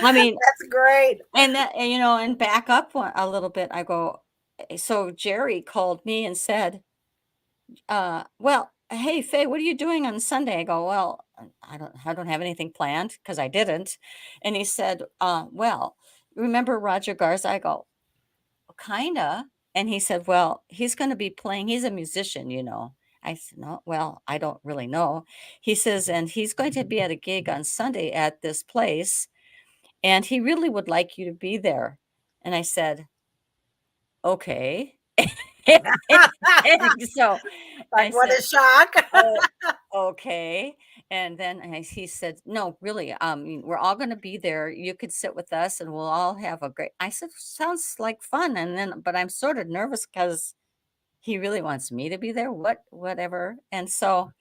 Speaker 1: I mean,
Speaker 2: That's great.
Speaker 1: and back up a little bit, I go, So Jerry called me and said, well, hey, Faye, what are you doing on Sunday?" I go, "Well, I don't have anything planned," because I didn't. And he said, well, remember Roger Garza?" I go, "Kinda." And he said, "Well, he's going to be playing. He's a musician." I said, "No, well, I don't really know." He says, "And he's going to be at a gig on Sunday at this place, and he really would like you to be there." And I said, "Okay." And so
Speaker 2: Like,
Speaker 1: I
Speaker 2: what
Speaker 1: said,
Speaker 2: a shock.
Speaker 1: "Oh, okay." And then he said, no, really, we're all going to be there. You could sit with us and we'll all have a great, I said, sounds like fun. And then, but I'm sort of nervous because he really wants me to be there. Whatever. And so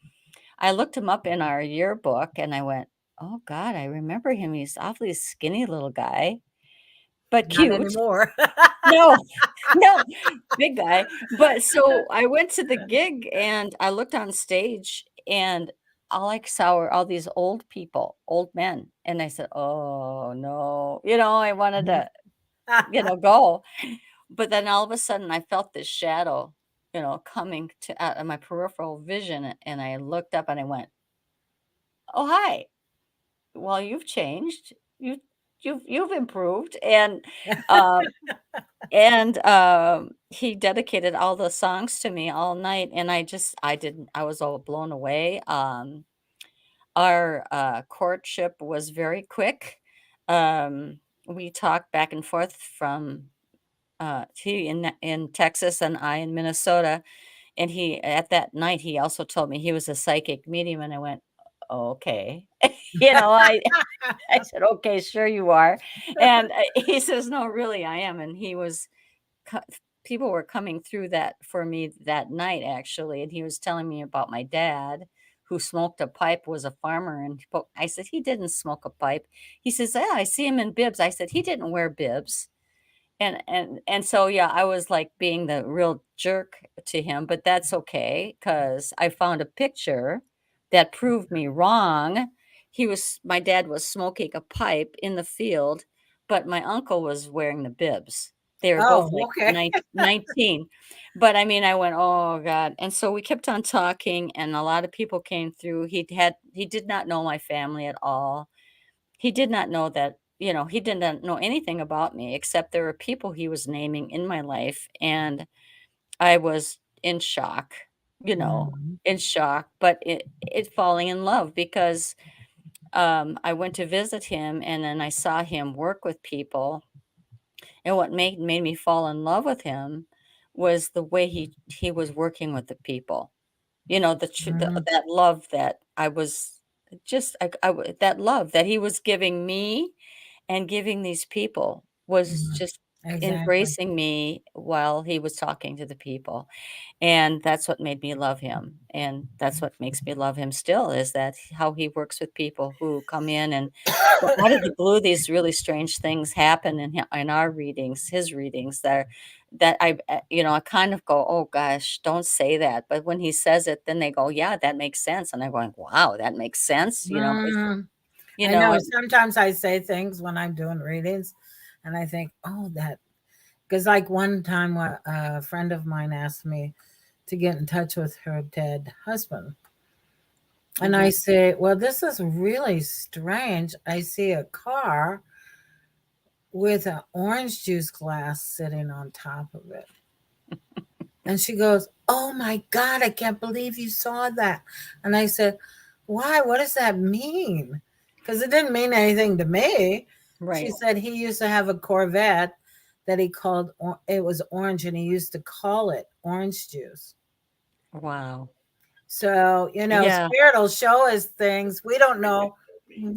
Speaker 1: I looked him up in our yearbook and I went, oh God, I remember him. He's awfully skinny little guy, but
Speaker 2: Not
Speaker 1: cute.
Speaker 2: anymore.
Speaker 1: No, no, big guy. But so I went to the gig and I looked on stage and all I saw were all these old people, old men. And I said, oh no, I wanted to, go. But then all of a sudden I felt this shadow, coming to out of my peripheral vision. And I looked up and I went, oh, hi. Well, you've changed. You've improved. Um, and he dedicated all the songs to me all night, and I was all blown away. Our courtship was very quick. We talked back and forth from he in Texas and I in Minnesota, and he at that night he also told me he was a psychic medium, and I went, okay. I said, okay, sure you are. And he says, no, really, I am. And co- people were coming through that for me that night, actually. And he was telling me about my dad who smoked a pipe, was a farmer. And I said, he didn't smoke a pipe. He says, yeah, I see him in bibs. I said, he didn't wear bibs. And so, yeah, I was like being the real jerk to him, but that's okay because I found a picture that proved me wrong. My dad was smoking a pipe in the field, but my uncle was wearing the bibs. They were both
Speaker 2: Oh,
Speaker 1: like
Speaker 2: okay.
Speaker 1: 19. But I mean, I went, oh God. And so we kept on talking, and a lot of people came through. He did not know my family at all. He did not know that, he didn't know anything about me except there were people he was naming in my life, and I was in shock,
Speaker 2: Mhm.
Speaker 1: in shock, but it falling in love because I went to visit him and then I saw him work with people, and what made me fall in love with him was the way he was working with the people.
Speaker 2: Mhm.
Speaker 1: That love that I was that love that he was giving me and giving these people was
Speaker 2: Mhm.
Speaker 1: just
Speaker 2: Exactly.
Speaker 1: embracing me while he was talking to the people. And that's what made me love him. And that's what makes me love him still is that how he works with people who come in and out of the blue, these really strange things happen in our readings, his readings that I kind of go, oh gosh, don't say that. But when he says it, then they go, yeah, that makes sense. And I'm going, wow, that makes sense.
Speaker 2: Mm.
Speaker 1: You
Speaker 2: I
Speaker 1: know,
Speaker 2: know
Speaker 1: and
Speaker 2: sometimes I say things when I'm doing readings and I think, oh, that because like one time a friend of mine asked me to get in touch with her dead husband. And I
Speaker 1: Mhm.
Speaker 2: say, well, this is really strange. I see a car with an orange juice glass sitting on top of it. And she goes, oh my God, I can't believe you saw that. And I said, why? What does that mean? Because it didn't mean anything to me. She
Speaker 1: Right.
Speaker 2: said he used to have a Corvette that he called, it was orange, and he used to call it orange juice.
Speaker 1: Wow.
Speaker 2: So,
Speaker 1: Yeah.
Speaker 2: Spirit will show us things. We don't know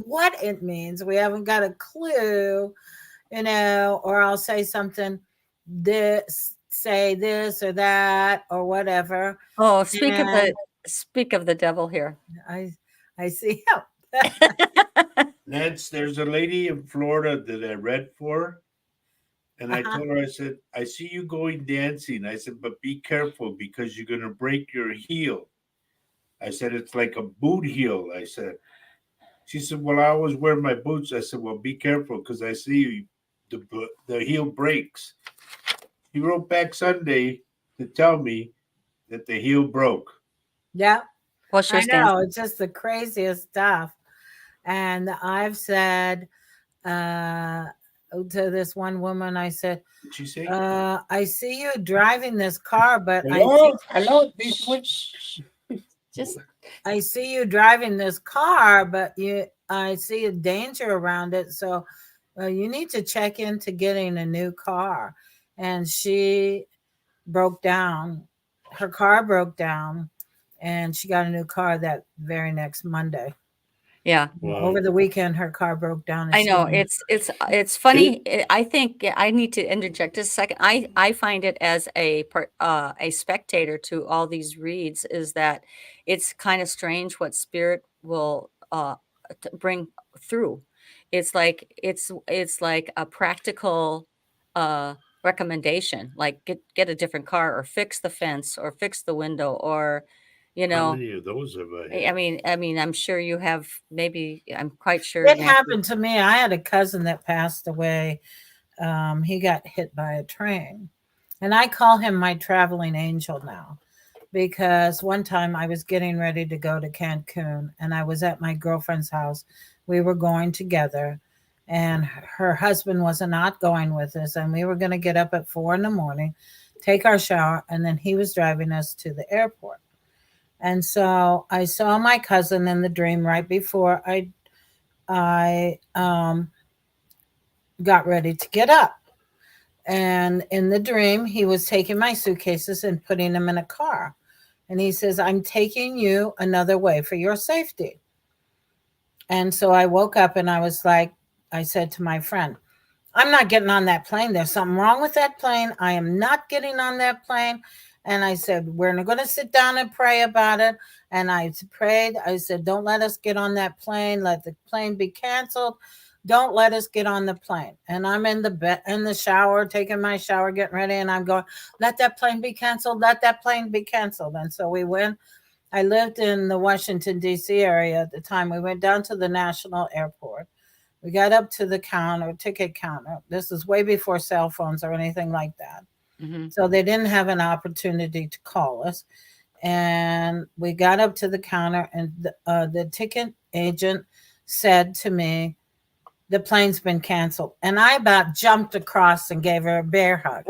Speaker 2: what it means. We haven't got a clue, or I'll say something, say this or that or whatever.
Speaker 1: Oh,
Speaker 2: And
Speaker 1: speak of the devil here.
Speaker 2: I I see him.
Speaker 3: Nance, there's a lady in Florida that I read for, and I
Speaker 2: Uh-huh.
Speaker 3: told her, I said, I see you going dancing. I said, but be careful because you're going to break your heel. I said, it's like a boot heel. I said, she said, well, I always wear my boots. I said, well, be careful because I see the heel breaks. He wrote back Sunday to tell me that the heel broke.
Speaker 2: Yeah,
Speaker 1: While she
Speaker 2: I
Speaker 1: was
Speaker 2: know.
Speaker 1: dancing.
Speaker 2: It's just the craziest stuff. And I've said uh, to this one woman, I said,
Speaker 3: Did she say?
Speaker 2: I see you driving this car, but
Speaker 3: Hello, this one.
Speaker 1: Just
Speaker 2: I see you driving this car, but I see a danger around it. So you need to check into getting a new car. And she broke down. Her car broke down, and she got a new car that very next Monday.
Speaker 1: Yeah.
Speaker 3: Wow.
Speaker 2: Over the weekend, her car broke down. And
Speaker 1: I
Speaker 2: she
Speaker 1: know
Speaker 2: didn't-
Speaker 1: it's funny. I think I need to interject just a second. I find it as a spectator to all these reads is that it's kind of strange what spirit will bring through. It's like a practical recommendation, like get a different car or fix the fence or fix the window or you
Speaker 3: How
Speaker 1: know.
Speaker 3: many of those have I had?
Speaker 1: I mean, I'm sure you have. Maybe I'm quite sure.
Speaker 2: It
Speaker 1: Nancy-
Speaker 2: happened to me. I had a cousin that passed away. He got hit by a train. And I call him my traveling angel now because one time I was getting ready to go to Cancun and I was at my girlfriend's house. We were going together and her husband was not going with us. And we were going to get up at 4 a.m, take our shower, and then he was driving us to the airport. And so I saw my cousin in the dream right before I got ready to get up. And in the dream, he was taking my suitcases and putting them in a car. And he says, I'm taking you another way for your safety. And so I woke up and I was like, I said to my friend, I'm not getting on that plane. There's something wrong with that plane. I am not getting on that plane. And I said, we're going to sit down and pray about it. And I prayed. I said, don't let us get on that plane. Let the plane be canceled. Don't let us get on the plane. And I'm in the shower, taking my shower, getting ready. And I'm going, let that plane be canceled. Let that plane be canceled. And so we went. I lived in the Washington, D.C. area at the time. We went down to the National Airport. We got up to the ticket counter. This is way before cell phones or anything like that.
Speaker 1: Mm-hmm.
Speaker 2: So they didn't have an opportunity to call us. And we got up to the counter and the ticket agent said to me, the plane's been canceled. And I about jumped across and gave her a bear hug.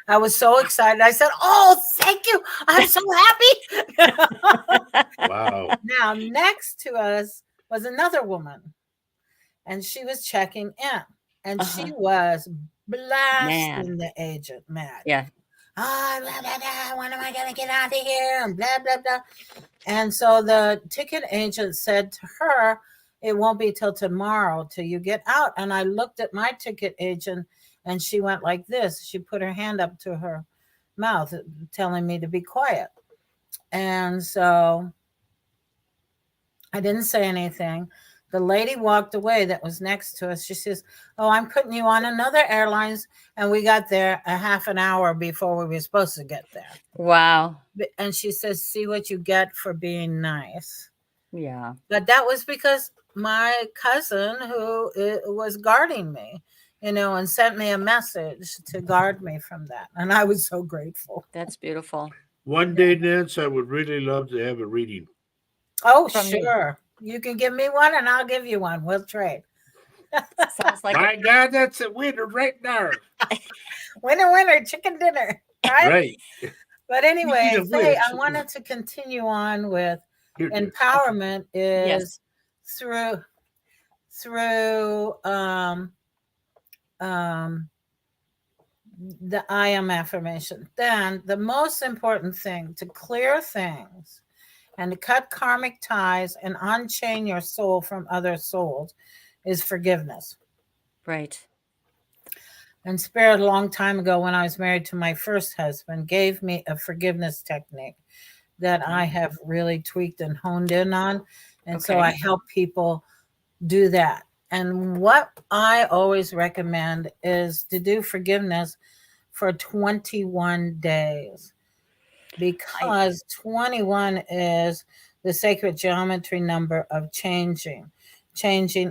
Speaker 2: I was so excited. I said, oh, thank you. I'm so happy.
Speaker 3: Wow.
Speaker 2: Now, next to us was another woman. And she was checking in. And she was blasting the agent mad.
Speaker 1: Yeah.
Speaker 2: Oh, blah, blah, blah, when am I going to get out of here? And blah, blah, blah. And so the ticket agent said to her, it won't be till tomorrow till you get out. And I looked at my ticket agent and she went like this. She put her hand up to her mouth, telling me to be quiet. And so I didn't say anything. The lady walked away that was next to us. She says, oh, I'm putting you on another airlines. And we got there a half an hour before we were supposed to get there.
Speaker 1: Wow.
Speaker 2: And she says, see what you get for being nice.
Speaker 1: Yeah.
Speaker 2: But that was because my cousin who was guarding me, and sent me a message to guard me from that. And I was so grateful.
Speaker 1: That's beautiful.
Speaker 3: One day, Nance, I would really love to have a reading.
Speaker 2: Oh,
Speaker 1: From me.
Speaker 2: sure. You can give me one and I'll give you one. We'll trade.
Speaker 1: Sounds like
Speaker 3: My God, that's a winner right there.
Speaker 2: Winner, chicken dinner. Right?
Speaker 3: Right.
Speaker 2: But anyway,
Speaker 3: Speaking of
Speaker 2: Faye,
Speaker 3: which-
Speaker 2: I wanted to continue on with
Speaker 3: Here, dear.
Speaker 2: empowerment is
Speaker 1: Yes.
Speaker 2: through the I am affirmation. Then the most important thing to clear things and to cut karmic ties and unchain your soul from other souls is forgiveness.
Speaker 1: Right.
Speaker 2: And Spirit, a long time ago when I was married to my first husband, gave me a forgiveness technique that I have really tweaked and honed in on. And so
Speaker 1: Okay.
Speaker 2: I help people do that. And what I always recommend is to do forgiveness for 21 days, because 21 is the sacred geometry number of changing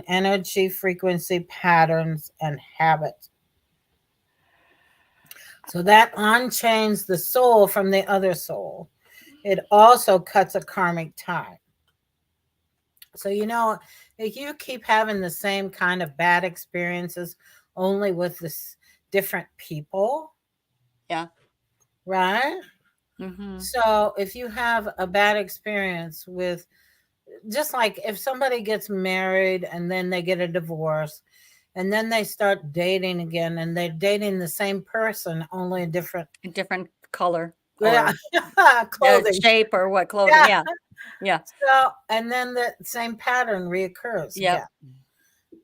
Speaker 2: energy, frequency, patterns, and habits. So that unchains the soul from the other soul. It also cuts a karmic tie. So, if you keep having the same kind of bad experiences only with this different people.
Speaker 1: Yeah.
Speaker 2: Right?
Speaker 1: Mm-hmm.
Speaker 2: So if you have a bad experience with, just like if somebody gets married and then they get a divorce and then they start dating again and they're dating the same person, only a different
Speaker 1: Different color.
Speaker 2: clothing.
Speaker 1: Shape or what clothing.
Speaker 2: Yeah.
Speaker 1: Yeah. Yeah.
Speaker 2: So, and then the same pattern reoccurs
Speaker 1: Yep.
Speaker 2: again.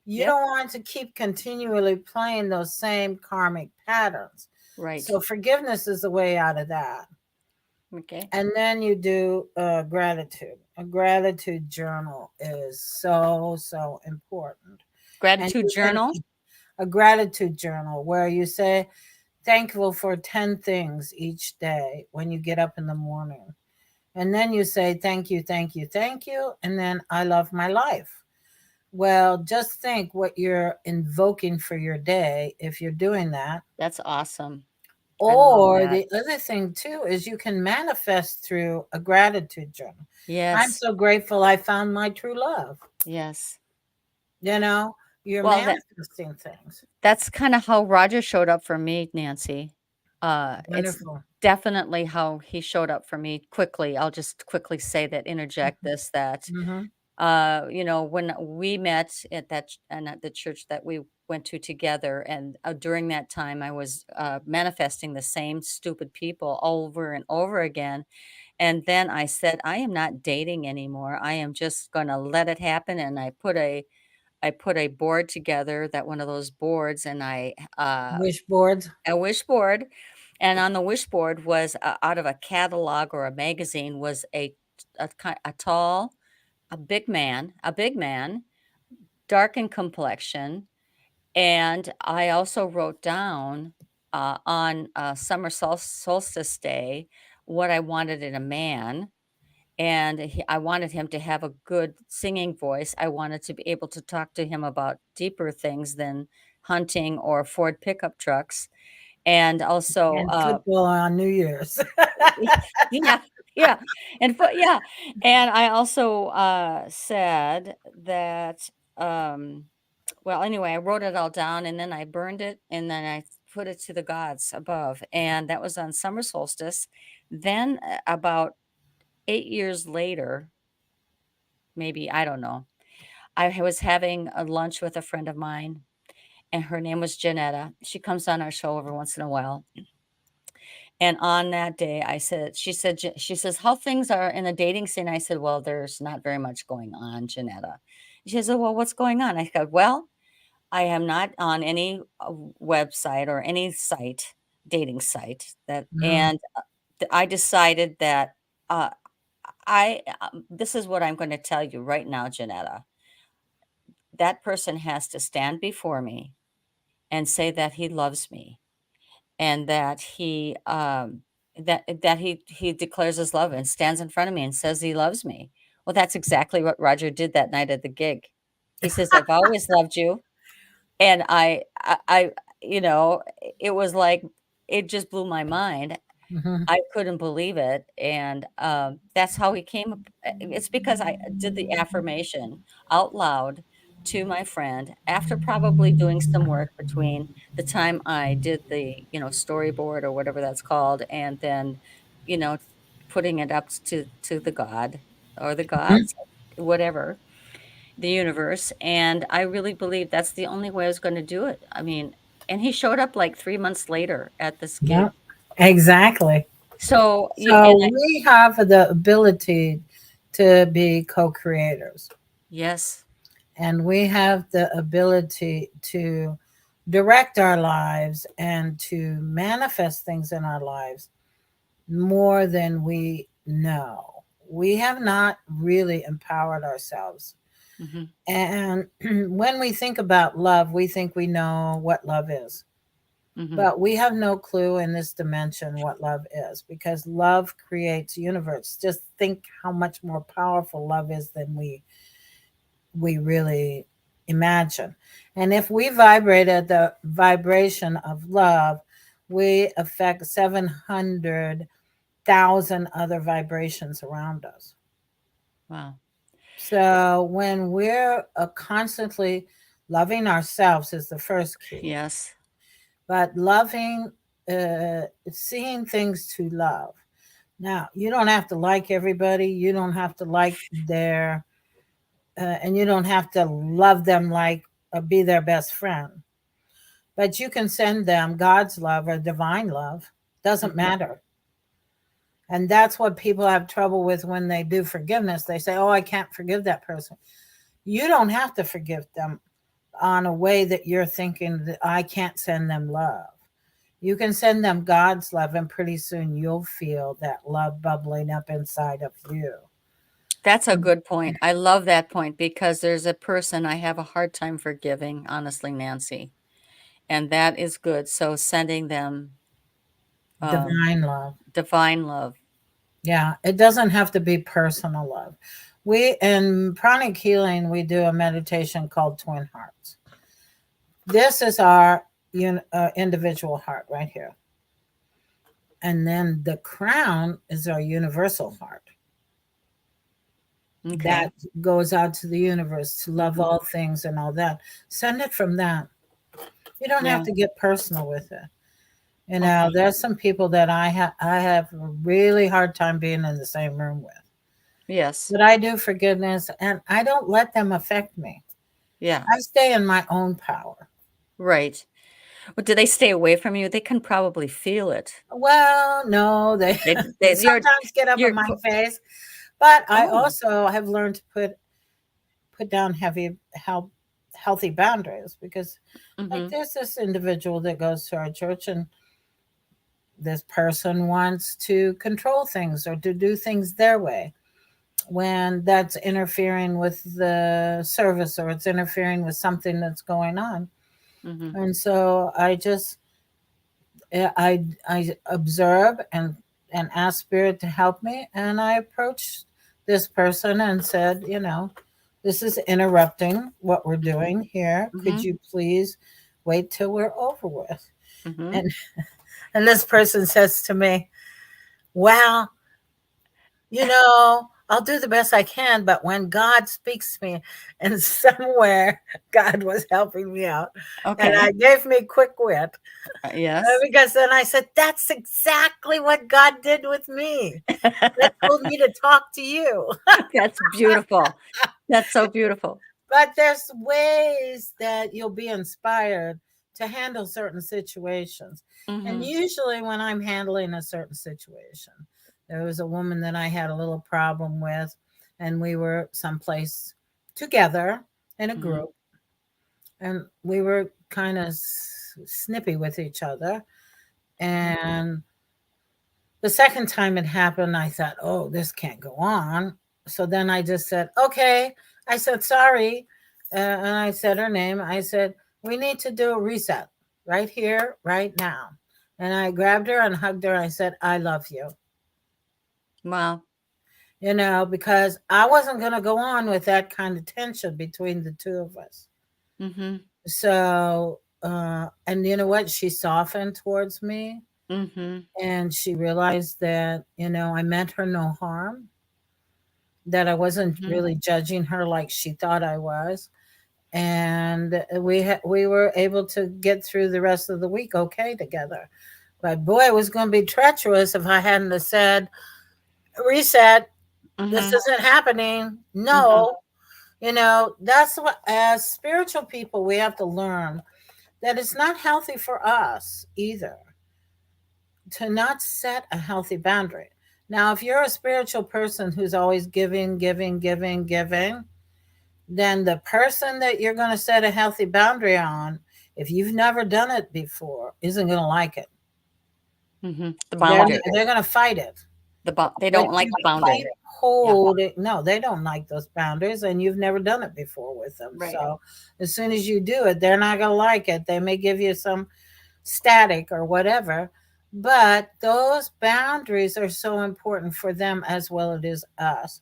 Speaker 2: You
Speaker 1: Yep.
Speaker 2: don't want to keep continually playing those same karmic patterns.
Speaker 1: Right.
Speaker 2: So, forgiveness is the way out of that.
Speaker 1: Okay.
Speaker 2: And then you do gratitude. A gratitude journal is so important. And
Speaker 1: Gratitude
Speaker 2: you can
Speaker 1: journal.
Speaker 2: a gratitude journal where you say thankful for 10 things each day when you get up in the morning. And then you say thank you, thank you, thank you, and then I love my life. Well, just think what you're invoking for your day if you're doing that.
Speaker 1: That's awesome. I love
Speaker 2: Or
Speaker 1: that.
Speaker 2: the other thing too is you can manifest through a gratitude journal. I'm
Speaker 1: Yes.
Speaker 2: so grateful I found my true love.
Speaker 1: Yes.
Speaker 2: You know, you're
Speaker 1: Well,
Speaker 2: manifesting things.
Speaker 1: that's kind of how Roger showed up for me, Nancy. It's
Speaker 2: Wonderful.
Speaker 1: definitely how he showed up for me quickly. I'll just quickly say that, interject this, that
Speaker 2: Mm-hmm.
Speaker 1: when we met at and at the church that we went to together, and during that time, I was manifesting the same stupid people over and over again. And then I said, I am not dating anymore. I am just going to let it happen. And I put a board together, that one of those boards, and
Speaker 2: Wish boards.
Speaker 1: a wish board. And on the wish board was, out of a catalog or a magazine, was a tall, a big man, dark in complexion. And I also wrote down, on summer solstice day, what I wanted in a man. And I wanted him to have a good singing voice. I wanted to be able to talk to him about deeper things than hunting or Ford pickup trucks. And also,
Speaker 2: And football on New Year's.
Speaker 1: yeah, yeah, yeah, and I also said that, well, anyway, I wrote it all down, and then I burned it, and then I put it to the gods above, and that was on summer solstice. Then, about 8 years later, maybe, I don't know, I was having a lunch with a friend of mine, and her name was Janetta. She comes on our show every once in a while. And on that day, she says, how things are in the dating scene. I said, well, there's not very much going on, Janetta. She said, well, what's going on? I said, well, I am not on any website or any site, dating site
Speaker 2: Mhm.
Speaker 1: and I decided that, uh, this is what I'm going to tell you right now, Janetta. That person has to stand before me and say that he loves me, and that he declares his love and stands in front of me and says he loves me. Well, that's exactly what Roger did that night at the gig. He says, I've always loved you. And it was like, it just blew my mind.
Speaker 2: Mhm.
Speaker 1: I couldn't believe it, and, that's how he came up. It's because I did the affirmation out loud to my friend after probably doing some work between the time I did the, storyboard or whatever that's called, and then, you know, putting it up to the god or the
Speaker 2: Mhm.
Speaker 1: gods, whatever, the universe, and I really believe that's the only way I was gonna do it. I mean, and he showed up, like, 3 months later at this
Speaker 2: Yeah,
Speaker 1: gig.
Speaker 2: exactly.
Speaker 1: So, yeah,
Speaker 2: So
Speaker 1: and I
Speaker 2: we have the ability to be co-creators,
Speaker 1: yes.
Speaker 2: and we have the ability to direct our lives and to manifest things in our lives more than we know. We have not really empowered ourselves.
Speaker 1: Mhm,
Speaker 2: And when we think about love, we think we know what love is.
Speaker 1: mhm,
Speaker 2: But we have no clue in this dimension what love is, because love creates universe. Just think how much more powerful love is than we really imagine. And if we vibrate at the vibration of love, we affect 700,000 other vibrations around us.
Speaker 1: wow.
Speaker 2: So when we're constantly loving ourselves is the first key,
Speaker 1: Yes.
Speaker 2: but loving, seeing things to love. Now, you don't have to like everybody. You don't have to like and you don't have to love them like be their best friend. But you can send them God's love or divine love. Doesn't
Speaker 1: Mhm,
Speaker 2: matter. And that's what people have trouble with when they do forgiveness. They say, oh, I can't forgive that person. You don't have to forgive them on a way that you're thinking that I can't send them love. You can send them God's love, and pretty soon you'll feel that love bubbling up inside of you.
Speaker 1: That's a good point. I love that point because there's a person I have a hard time forgiving, honestly, Nancy. And that is good. So sending them
Speaker 2: Divine love.
Speaker 1: divine love.
Speaker 2: Yeah, it doesn't have to be personal love. We in pranic healing, we do a meditation called Twin Hearts. This is our individual heart right here. And then the crown is our universal heart.
Speaker 1: Okay.
Speaker 2: That goes out to the universe to love
Speaker 1: Mhm.
Speaker 2: all things and all that. Send it from that. You don't
Speaker 1: Yeah.
Speaker 2: have to get personal with it. You know, there's some people that I have a really hard time being in the same room with.
Speaker 1: Yes.
Speaker 2: But I do forgiveness, and I don't let them affect me.
Speaker 1: Yeah.
Speaker 2: I stay in my own power.
Speaker 1: Right. Well, do they stay away from you? They can probably feel it.
Speaker 2: Well, no, they
Speaker 1: They
Speaker 2: sometimes get up in
Speaker 1: you're
Speaker 2: my face, but I
Speaker 1: Oh.
Speaker 2: also have learned to put down healthy boundaries, because like
Speaker 1: Mhm.
Speaker 2: there's this individual that goes to our church, and this person wants to control things or to do things their way, when that's interfering with the service or it's interfering with something that's going on.
Speaker 1: Mhm.
Speaker 2: And so I observe and ask spirit to help me, and I approached this person and said, this is interrupting what we're doing here. Could
Speaker 1: Mhm.
Speaker 2: you please wait till we're over with?
Speaker 1: Mhm.
Speaker 2: And and this person says to me, well, I'll do the best I can, but when God speaks to me, and somewhere God was helping me out, and
Speaker 1: Okay.
Speaker 2: I gave me quick wit,
Speaker 1: Yes.
Speaker 2: because then I said, that's exactly what God did with me. That told me to talk to you.
Speaker 1: That's beautiful. That's so beautiful.
Speaker 2: But there's ways that you'll be inspired to handle certain situations. And
Speaker 1: Mhm.
Speaker 2: usually, when I'm handling a certain situation, there was a woman that I had a little problem with, and we were someplace together in a
Speaker 1: Mhm.
Speaker 2: group, and we were kind of snippy with each other.
Speaker 1: Mhm.
Speaker 2: And the second time it happened, I thought, oh, this can't go on. So then I just said, okay. I said, sorry. And I said her name. I said, we need to do a reset right here, right now. And I grabbed her and hugged her. I said, I love you.
Speaker 1: Wow.
Speaker 2: Because I wasn't going to go on with that kind of tension between the two of us.
Speaker 1: Mhm.
Speaker 2: So, and you know what? She softened towards me,
Speaker 1: Mhm.
Speaker 2: and she realized that, I meant her no harm, that I wasn't
Speaker 1: Mhm.
Speaker 2: really judging her like she thought I was. And we were able to get through the rest of the week okay together. But boy, it was going to be treacherous if I hadn't have said, reset, this
Speaker 1: Mhm.
Speaker 2: isn't happening.
Speaker 1: Mhm.
Speaker 2: No, that's what, as spiritual people, we have to learn that it's not healthy for us either to not set a healthy boundary. Now, if you're a spiritual person who's always giving, giving, giving, giving, then the person that you're going to set a healthy boundary on, if you've never done it before, isn't going to like it.
Speaker 1: Mhm. The
Speaker 2: They're
Speaker 1: boundary.
Speaker 2: they're going to fight it.
Speaker 1: They
Speaker 2: But
Speaker 1: don't like
Speaker 2: you
Speaker 1: the boundary.
Speaker 2: can't
Speaker 1: Yeah.
Speaker 2: hold it. No, they don't like those boundaries, and you've never done it before with them.
Speaker 1: Right.
Speaker 2: So as soon as you do it, they're not going to like it. They may give you some static or whatever, but those boundaries are so important for them as well as it is us.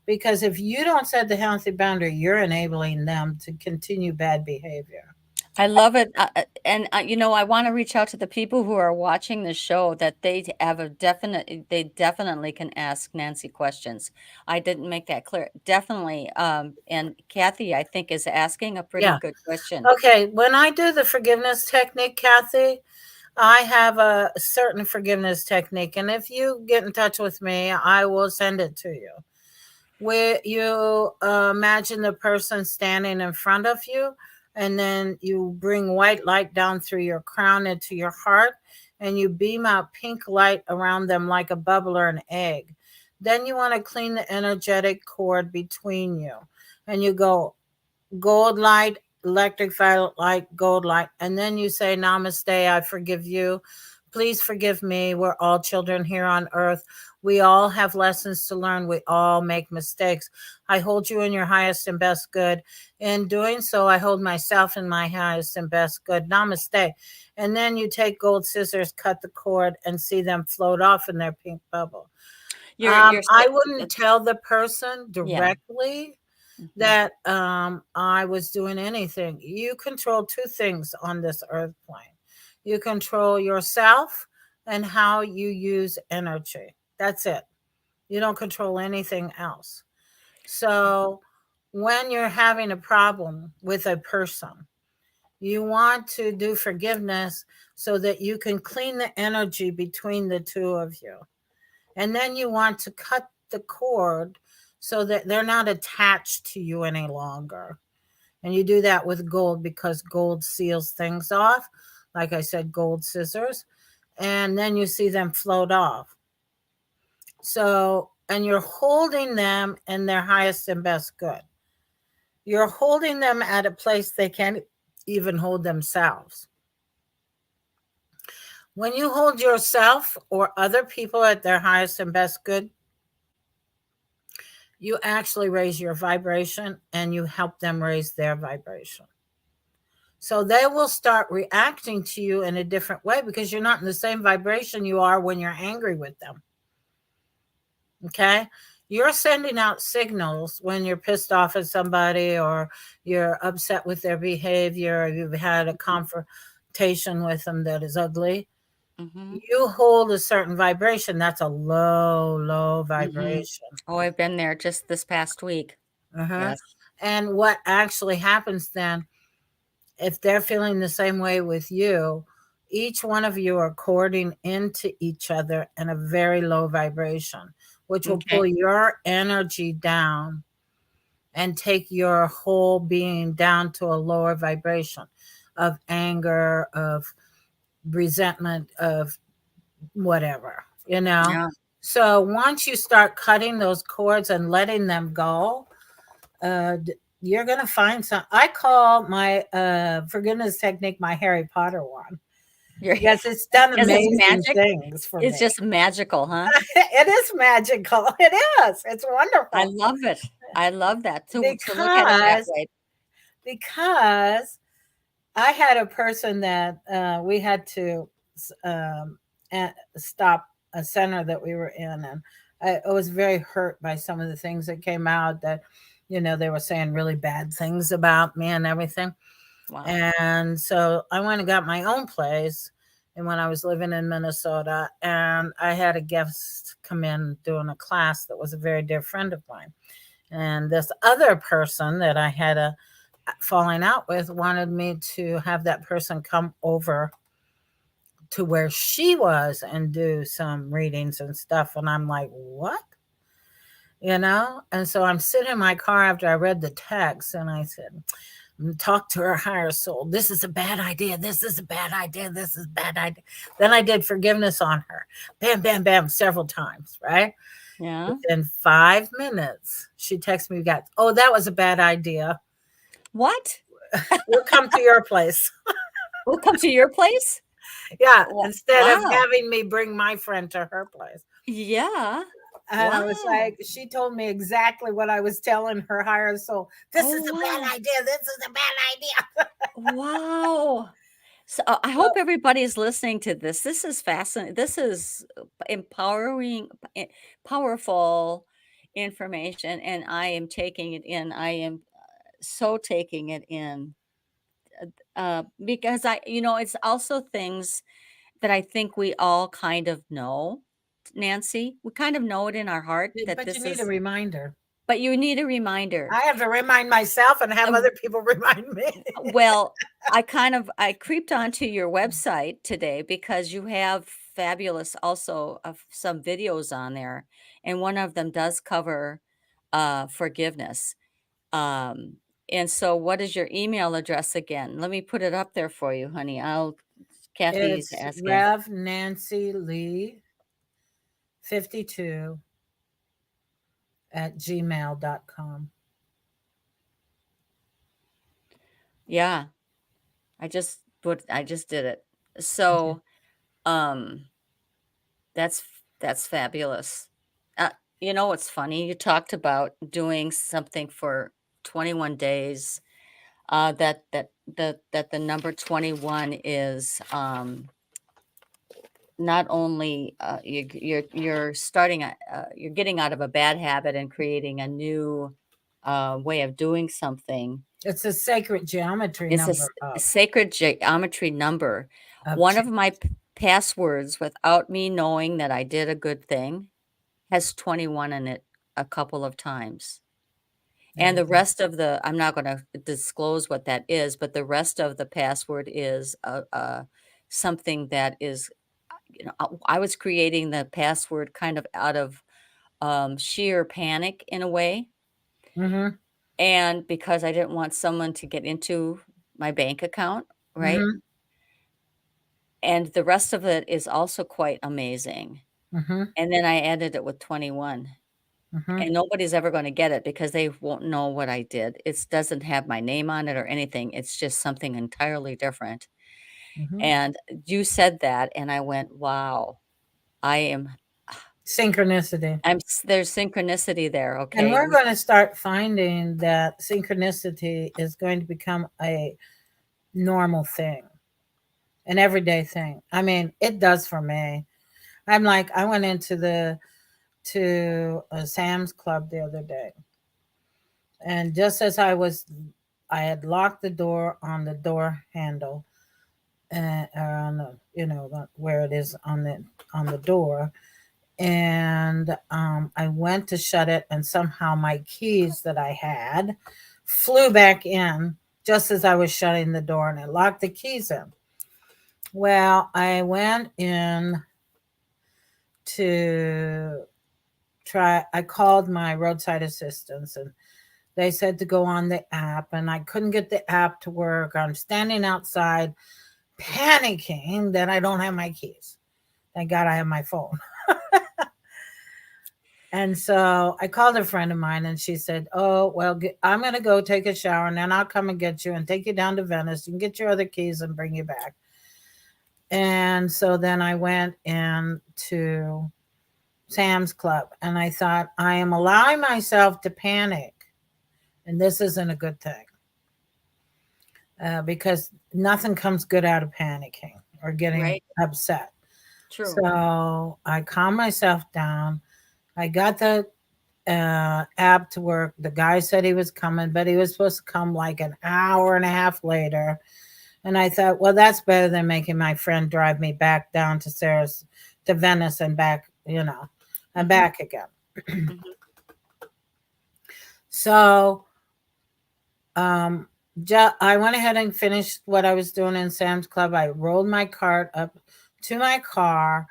Speaker 2: Because if you don't set the healthy boundary, you're enabling them to continue bad behavior.
Speaker 1: I love it. And I want to reach out to the people who are watching the show that they definitely can ask Nancy questions. I didn't make that clear. Definitely. And Kathy, I think, is asking a pretty
Speaker 2: Yeah.
Speaker 1: good question.
Speaker 2: Okay. When I do the forgiveness technique, Kathy, I have a certain forgiveness technique. And if you get in touch with me, I will send it to you. Where you imagine the person standing in front of you, and then you bring white light down through your crown into your heart, and you beam out pink light around them like a bubble or an egg. Then you want to clean the energetic cord between you. And you go gold light, electric violet light, gold light. And then you say, Namaste, I forgive you. Please forgive me. We're all children here on earth. We all have lessons to learn. We all make mistakes. I hold you in your highest and best good. In doing so, I hold myself in my highest and best good. Namaste. And then you take gold scissors, cut the cord, and see them float off in their pink bubble. I wouldn't tell the person directly that I was doing anything. You control two things on this earth plane. You control yourself and how you use energy. That's it. You don't control anything else. So when you're having a problem with a person, you want to do forgiveness so that you can clean the energy between the two of you. And then you want to cut the cord so that they're not attached to you any longer. And you do that with gold because gold seals things off. Like I said, gold scissors. And then you see them float off. So, and you're holding them in their highest and best good. You're holding them at a place they can't even hold themselves. When you hold yourself or other people at their highest and best good, you actually raise your vibration and you help them raise their vibration. So they will start reacting to you in a different way because you're not in the same vibration you are when you're angry with them. Okay? You're sending out signals when you're pissed off at somebody or you're upset with their behavior or you've had a confrontation with them that is ugly. You hold a certain vibration. That's a low vibration.
Speaker 1: Oh, I've been there just this past week.
Speaker 2: Yes. And what actually happens then, if they're feeling the same way with you, each one of you are cording into each other in a very low vibration, which will pull your energy down and take your whole being down to a lower vibration of anger, of resentment, of whatever, you know?
Speaker 1: Yeah.
Speaker 2: So once you start cutting those cords and letting them go, you're going to find some. I call my forgiveness technique my Harry Potter one. Yes, it's done amazing things for me.
Speaker 1: It's just magical, huh?
Speaker 2: It is magical. It is. It's wonderful.
Speaker 1: I love it. I love that. To look at it that way.
Speaker 2: Because I had a person that we had to stop a center that we were in, and I was very hurt by some of the things that came out that, you know, they were saying really bad things about me and everything. Wow. And so I went and got my own place. And when I was living in Minnesota, and I had a guest come in doing a class that was a very dear friend of mine. And this other person that I had a falling out with wanted me to have that person come over to where she was and do some readings and stuff. And I'm like, what? You know? And so I'm sitting in my car after I read the text and I said, talk to her higher soul. This is a bad idea. This is a bad idea. This is a bad idea. Then I did forgiveness on her. Bam, bam, bam, several times, right?
Speaker 1: Yeah.
Speaker 2: Within 5 minutes, she texted me back, oh, that was a bad idea.
Speaker 1: What?
Speaker 2: We'll come to your place.
Speaker 1: We'll come to your place?
Speaker 2: Yeah, instead of having me bring my friend to her place.
Speaker 1: Yeah.
Speaker 2: And I was like, she told me exactly what I was telling her higher soul. This is a bad idea. This is a bad idea.
Speaker 1: Wow. So I hope everybody's listening to this. This is fascinating. This is empowering, powerful information, and I am taking it in. I am so taking it in because it's also things that I think we all kind of know, Nancy. We kind of know it in our heart that
Speaker 2: but
Speaker 1: this
Speaker 2: you need a reminder.
Speaker 1: But you need a reminder.
Speaker 2: I have to remind myself and have other people remind me.
Speaker 1: Well, I creeped onto your website today because you have fabulous also of some videos on there, and one of them does cover forgiveness. And so what is your email address again? Let me put it up there for you, honey. I'll Kathy's
Speaker 2: It's
Speaker 1: asking.
Speaker 2: Rev Nancy Lee 52 at gmail.com.
Speaker 1: Yeah, I just did it. So, um, that's fabulous. You know what's funny? You talked about doing something for 21 days. That the number 21 is not only you're starting you're getting out of a bad habit and creating a new way of doing something.
Speaker 2: It's a sacred geometry
Speaker 1: It's a
Speaker 2: number
Speaker 1: sacred geometry number.
Speaker 2: of
Speaker 1: One of
Speaker 2: change.
Speaker 1: my passwords, without me knowing that I did a good thing, has 21 in it a couple of times.
Speaker 2: There
Speaker 1: And
Speaker 2: you
Speaker 1: the
Speaker 2: go.
Speaker 1: rest of the I'm not gonna disclose what that is, but the rest of the password is, something that is, I was creating the password kind of out of, sheer panic in a way,
Speaker 2: Mm-hmm.
Speaker 1: and because I didn't want someone to get into my bank account, right?
Speaker 2: Mm-hmm.
Speaker 1: And the rest of it is also quite amazing.
Speaker 2: Mm-hmm.
Speaker 1: And then I added it with 21.
Speaker 2: Mm-hmm.
Speaker 1: And nobody's ever gonna get it because they won't know what I did. It doesn't have my name on it or anything. It's just something entirely different.
Speaker 2: Mm-hmm.
Speaker 1: And you said that, and I went, "Wow, I am
Speaker 2: Synchronicity.
Speaker 1: there's synchronicity there,
Speaker 2: And
Speaker 1: okay?"
Speaker 2: we're going to start finding that synchronicity is going to become a normal thing, an everyday thing. I mean, it does for me. I'm like, I went into to a Sam's Club the other day, and just as I had locked the door on the door handle, and on the, where it is on the door, and I went to shut it, and somehow my keys that I had flew back in just as I was shutting the door, and I locked the keys in. Well, I went in to I called my roadside assistance, and they said to go on the app, and I couldn't get the app to work. I'm standing outside panicking that I don't have my keys. Thank God I have my phone. And so I called a friend of mine, and she said, "Oh, well, I'm going to go take a shower, and then I'll come and get you and take you down to Venice. You can get your other keys and bring you back." And so then I went into Sam's Club, and I thought, I am allowing myself to panic, and this isn't a good thing, because nothing comes good out of panicking or getting
Speaker 1: Right?
Speaker 2: upset.
Speaker 1: True.
Speaker 2: So I calmed myself down. I got the app to work. The guy said he was coming, but he was supposed to come like an hour and a half later. And I thought, well, that's better than making my friend drive me back down to Venice and back, and back again.
Speaker 1: Mhm.
Speaker 2: So I went ahead and finished what I was doing in Sam's Club. I rolled my cart up to my car,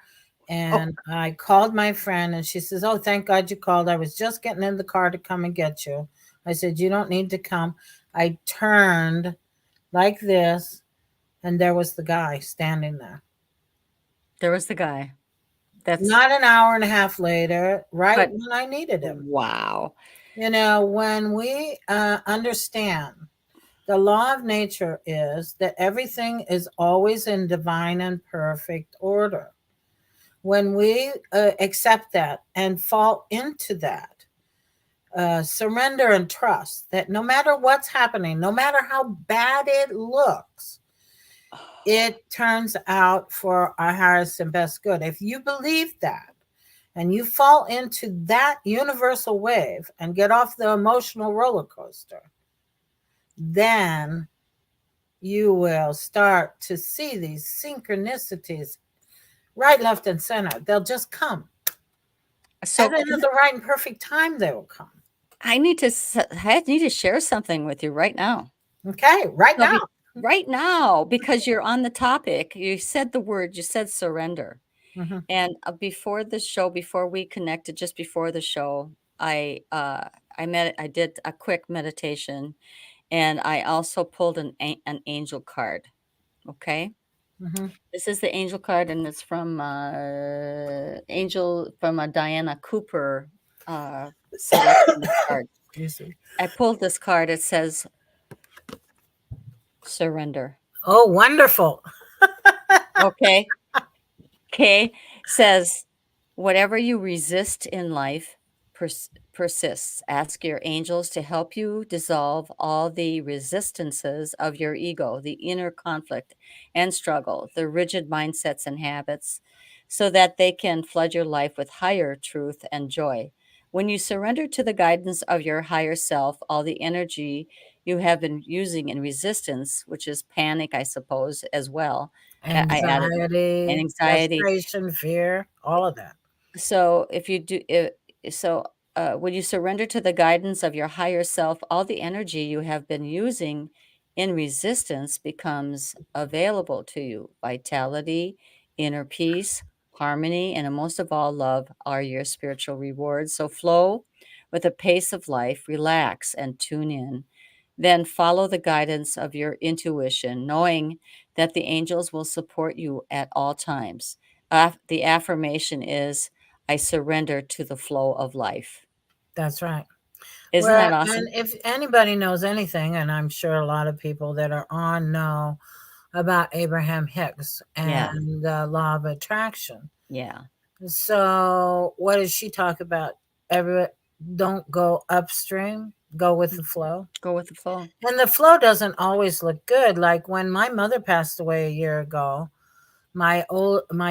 Speaker 1: Oh,
Speaker 2: and I called my friend, and she says, "Oh, thank God you called. I was just getting in the car to come and get you." I said, "You don't need to come." I turned like this, and there was the guy standing there.
Speaker 1: there was the guy. That's
Speaker 2: Not an hour and a half later, right
Speaker 1: but
Speaker 2: when I needed him.
Speaker 1: wow.
Speaker 2: When we understand the law of nature is that everything is always in divine and perfect order. When we accept that and fall into that, surrender and trust that no matter what's happening, no matter how bad it looks, it turns out for our highest and best good. If you believe that and you fall into that universal wave and get off the emotional roller coaster, then you will start to see these synchronicities right, left, and center. They'll just come.
Speaker 1: So
Speaker 2: And then at the right and perfect time, they will come.
Speaker 1: I need to share something with you right now.
Speaker 2: Okay, right
Speaker 1: So
Speaker 2: now.
Speaker 1: right now, because you're on the topic, you said the word, you said surrender.
Speaker 2: Mhm.
Speaker 1: And before the show, before we connected, just before the show, I did a quick meditation, and I also pulled an angel card. Okay. This is the angel card, and it's from Diana Cooper selection card. I pulled this card. It says surrender.
Speaker 2: Oh, wonderful.
Speaker 1: Okay. Okay. Says whatever you resist in life persists. Ask your angels to help you dissolve all the resistances of your ego, the inner conflict and struggle, the rigid mindsets and habits, so that they can flood your life with higher truth and joy. When you surrender to the guidance of your higher self, all the energy you have been using in resistance, which is panic, I suppose, as well. I added and
Speaker 2: Anxiety,
Speaker 1: anxiety.
Speaker 2: frustration, fear, all of that.
Speaker 1: So if you do when you surrender to the guidance of your higher self, all the energy you have been using in resistance becomes available to you. Vitality, inner peace, harmony, and most of all, love are your spiritual rewards. So flow with the pace of life, relax and tune in. Then follow the guidance of your intuition, knowing that the angels will support you at all times. The affirmation is, I surrender to the flow of life.
Speaker 2: That's right.
Speaker 1: Isn't
Speaker 2: Well,
Speaker 1: that awesome?
Speaker 2: and if anybody knows anything, and I'm sure a lot of people that are on know about Abraham Hicks
Speaker 1: Yeah.
Speaker 2: and the law of attraction.
Speaker 1: Yeah.
Speaker 2: So, what does she talk about? Don't go upstream, go with the flow.
Speaker 1: Go with the flow.
Speaker 2: And the flow doesn't always look good. Like when my mother passed away a year ago, my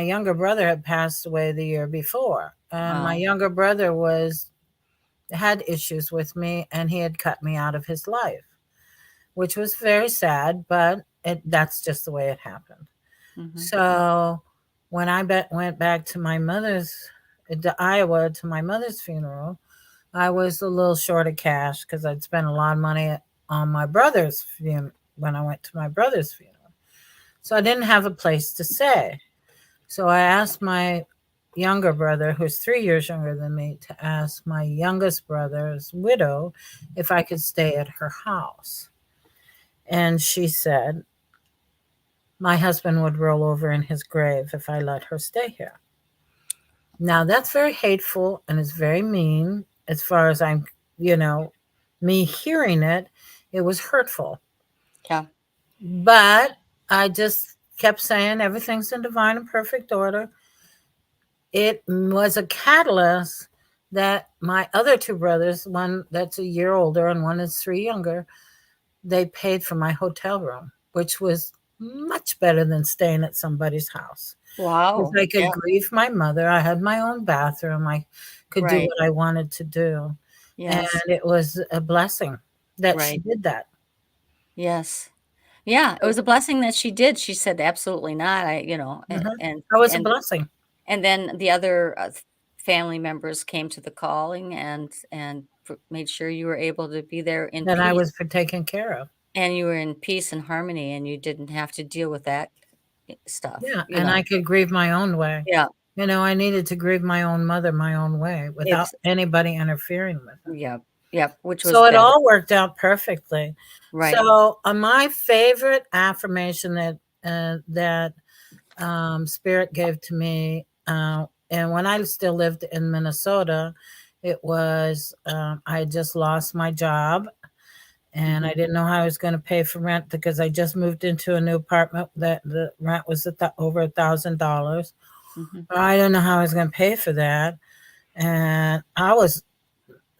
Speaker 2: younger brother had passed away the year before, and my
Speaker 1: Wow.
Speaker 2: younger brother had issues with me, and he had cut me out of his life, which was very sad, but that's just the way it happened. So when I went back to my mother's, to Iowa, to my mother's funeral, I was a little short of cash because I'd spent a lot of money on my brother's funeral when I went to my brother's funeral. So I didn't have a place to stay. So I asked my younger brother, who's 3 years younger than me, to ask my youngest brother's widow if I could stay at her house. And she said, my husband would roll over in his grave if I let her stay here. Now, that's very hateful and it's very mean as far as I'm, me hearing it, it was hurtful.
Speaker 1: Yeah.
Speaker 2: But I just kept saying everything's in divine and perfect order. It was a catalyst that my other two brothers, one that's a year older and one is 3 younger, they paid for my hotel room, which was much better than staying at somebody's house.
Speaker 1: Wow.
Speaker 2: I could grieve my mother. I had my own bathroom. I could do what I wanted to do.
Speaker 1: Yes.
Speaker 2: And it was a blessing that she did that.
Speaker 1: Yes. Yeah, it was a blessing that she did. She said, absolutely not.
Speaker 2: That was a blessing.
Speaker 1: And then the other family members came to the calling and made sure you were able to be there in
Speaker 2: that
Speaker 1: peace.
Speaker 2: I was taken care of.
Speaker 1: And you were in peace and harmony, and you didn't have to deal with that stuff.
Speaker 2: Yeah, and I could grieve my own way.
Speaker 1: Yeah.
Speaker 2: I needed to grieve my own mother my own way without anybody interfering with it.
Speaker 1: Yeah. Yeah. Which was
Speaker 2: so it all worked out perfectly.
Speaker 1: Right.
Speaker 2: So my favorite affirmation that Spirit gave to me, and when I still lived in Minnesota, it was I had just lost my job. And I didn't know how I was going to pay for rent because I just moved into a new apartment that the rent was over $1,000. I didn't know how I was going to pay for that. And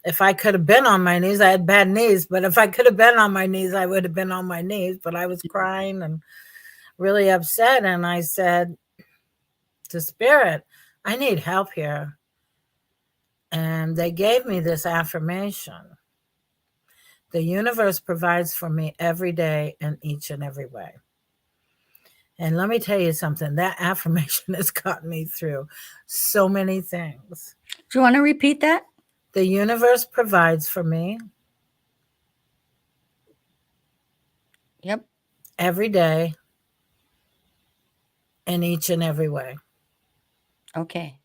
Speaker 2: if I could have been on my knees, I had bad knees, but if I could have been on my knees, I would have been on my knees. But I was crying and really upset. And I said to Spirit, I need help here. And they gave me this affirmation. The universe provides for me every day in each and every way. And let me tell you something, that affirmation has gotten me through so many things.
Speaker 1: Do you want to repeat that?
Speaker 2: The universe provides for me.
Speaker 1: Yep.
Speaker 2: Every day in each and every way.
Speaker 1: Okay.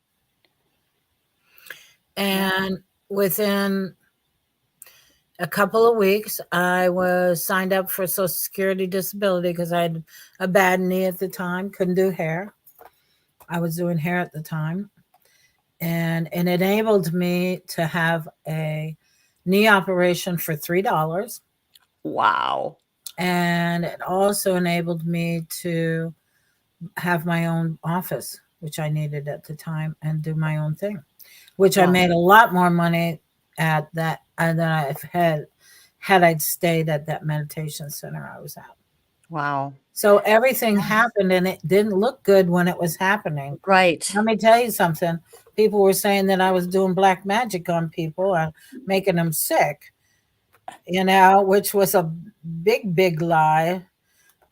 Speaker 2: And within a couple of weeks. I was signed up for Social Security disability because I had a bad knee at the time, couldn't do hair. I was doing hair at the time. And it enabled me to have a knee operation for $3.
Speaker 1: Wow.
Speaker 2: And it also enabled me to have my own office, which I needed at the time, and do my own thing, which I
Speaker 1: Wow.
Speaker 2: made a lot more money at that than I've had I'd stayed at that meditation center I was at.
Speaker 1: Wow.
Speaker 2: So everything happened, and it didn't look good when it was happening.
Speaker 1: Right.
Speaker 2: Let me tell you something. People were saying that I was doing black magic on people and making them sick, which was a big, big lie.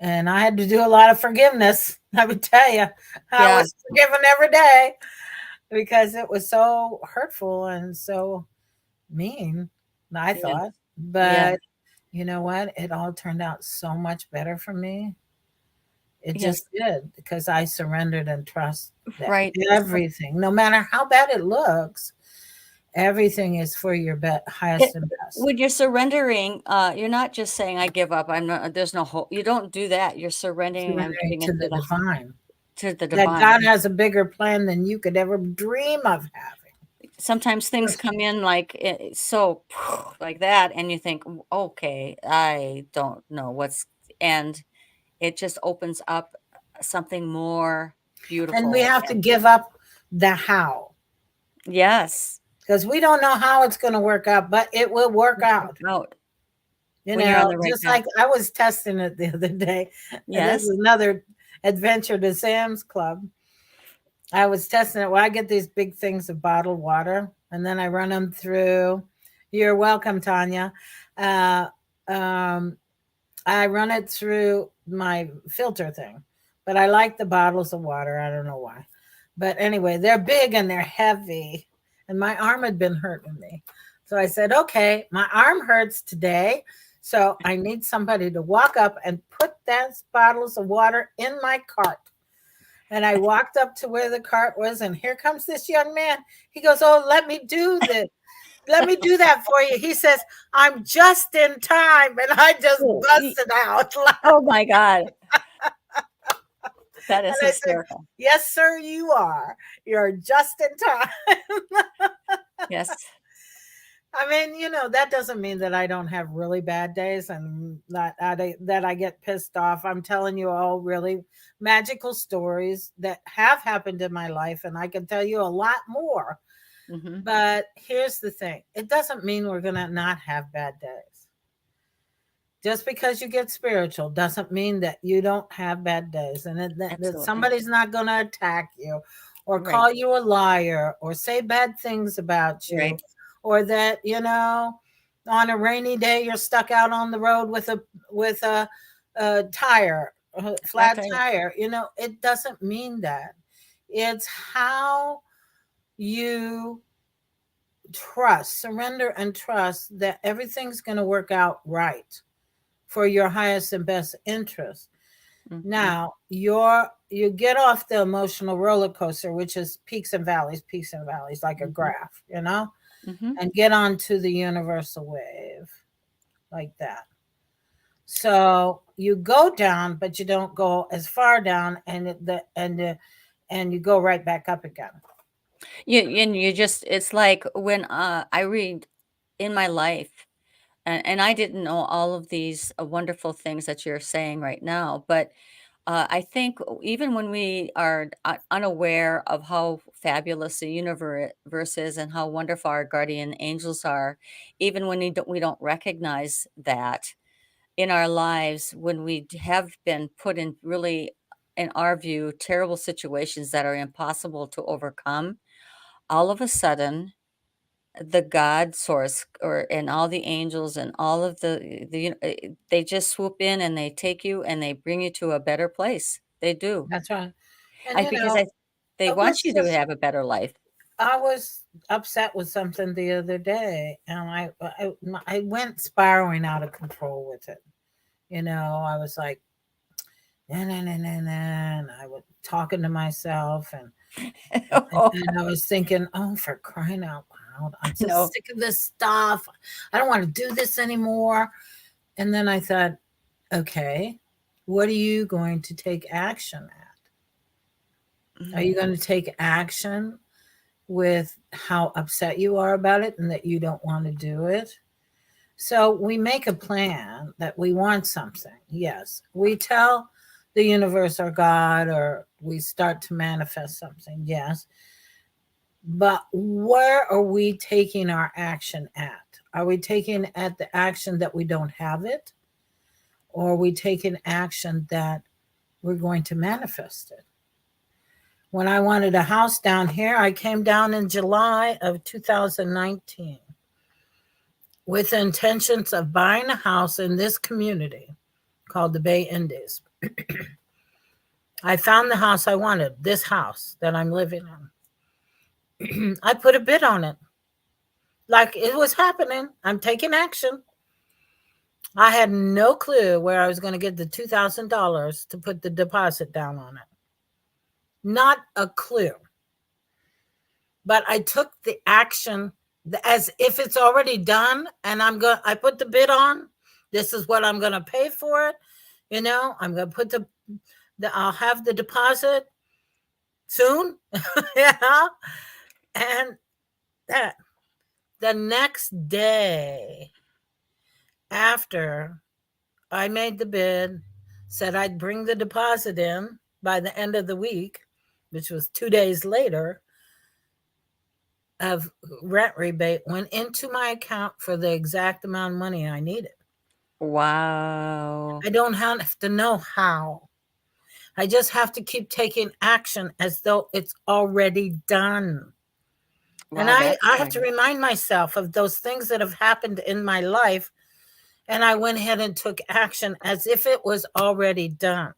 Speaker 2: And I had to do a lot of forgiveness. I would tell you, I
Speaker 1: Yeah.
Speaker 2: was forgiven every day because it was so hurtful and so mean, I
Speaker 1: Yeah.
Speaker 2: thought.
Speaker 1: Yeah.
Speaker 2: But you know what? It all turned out so much better for me. It
Speaker 1: Yes.
Speaker 2: just did because I surrendered and trust that
Speaker 1: Right.
Speaker 2: everything, no matter how bad it looks, everything is for your highest and best.
Speaker 1: When you're surrendering, you're not just saying, I give up. I'm not, there's no hope. You don't do that. You're surrendering and
Speaker 2: Surrendering
Speaker 1: giving
Speaker 2: to
Speaker 1: it
Speaker 2: the divine.
Speaker 1: to the
Speaker 2: That
Speaker 1: divine.
Speaker 2: God has a bigger plan than you could ever dream of having.
Speaker 1: Sometimes things come in like so like that, and you think, okay, I don't know and it just opens up something more beautiful.
Speaker 2: And we have to give up the how.
Speaker 1: Yes.
Speaker 2: Because we don't know how it's going to work out, but it will work out.
Speaker 1: When you're on the right
Speaker 2: Just
Speaker 1: path.
Speaker 2: like I was testing it the other day. And this
Speaker 1: Yes.
Speaker 2: is another adventure to Sam's Club. I was testing it. Well, I get these big things of bottled water, and then I run them through. You're welcome, Tanya. I run it through my filter thing, but I like the bottles of water. I don't know why. But anyway, they're big and they're heavy, and my arm had been hurting me. So I said, okay, my arm hurts today. So I need somebody to walk up and put those bottles of water in my cart. And I walked up to where the cart was, and here comes this young man. He goes, oh, let me do this. Let me do that for you. He says, I'm just in time. And I just busted out.
Speaker 1: Oh my God. That is hysterical.
Speaker 2: Said, yes, sir, you are. You're just in time.
Speaker 1: Yes.
Speaker 2: I mean, that doesn't mean that I don't have really bad days and that I get pissed off. I'm telling you all really magical stories that have happened in my life, and I can tell you a lot more. Mm-hmm. But here's the thing. It doesn't mean we're going to not have bad days. Just because you get spiritual doesn't mean that you don't have bad days, and that somebody's not going to attack you or call you a liar or say bad things about you. Right. Or that, on a rainy day, you're stuck out on the road with a tire, a flat tire. It doesn't mean that. It's how you surrender and trust that everything's going to work out right for your highest and best interest. Mm-hmm. Now, you get off the emotional roller coaster, which is peaks and valleys, like a graph, Mm-hmm. and get onto the universal wave like that. So you go down, but you don't go as far down, and you go right back up again.
Speaker 1: It's like when I read in my life, and I didn't know all of these wonderful things that you're saying right now, but I think even when we are unaware of how fabulous the universe is and how wonderful our guardian angels are, even when we don't recognize that in our lives, when we have been put in really, in our view, terrible situations that are impossible to overcome, all of a sudden, the God source and all the angels and all of they just swoop in and they take you and they bring you to a better place. They do.
Speaker 2: That's right. And
Speaker 1: because they want you to have a better life.
Speaker 2: I was upset with something the other day, and I went spiraling out of control with it. I was like, and I was talking to myself, and I was thinking, oh, for crying out out. I'm so
Speaker 1: No.
Speaker 2: sick of this stuff. I don't want to do this anymore. And then I thought, okay, what are you going to take action at? Are you going to take action with how upset you are about it and that you don't want to do it? So we make a plan that we want something. Yes. We tell the universe or God, or we start to manifest something. Yes. But where are we taking our action at? Are we taking at the action that we don't have it? Or are we taking action that we're going to manifest it? When I wanted a house down here, I came down in July of 2019 with the intentions of buying a house in this community called the Bay Indies. I found the house I wanted, this house that I'm living in. I put a bid on it. Like it was happening. I'm taking action. I had no clue where I was going to get the $2,000 to put the deposit down on it. Not a clue. But I took the action as if it's already done, and I put the bid on. This is what I'm going to pay for it. I'm going to put I'll have the deposit soon. Yeah. And that the next day after I made the bid, said I'd bring the deposit in by the end of the week, which was 2 days later, of rent rebate went into my account for the exact amount of money I needed.
Speaker 1: Wow.
Speaker 2: I don't have to know how. I just have to keep taking action as though it's already done.
Speaker 1: Wow,
Speaker 2: And I have to remind myself of those things that have happened in my life. And I went ahead and took action as if it was already done.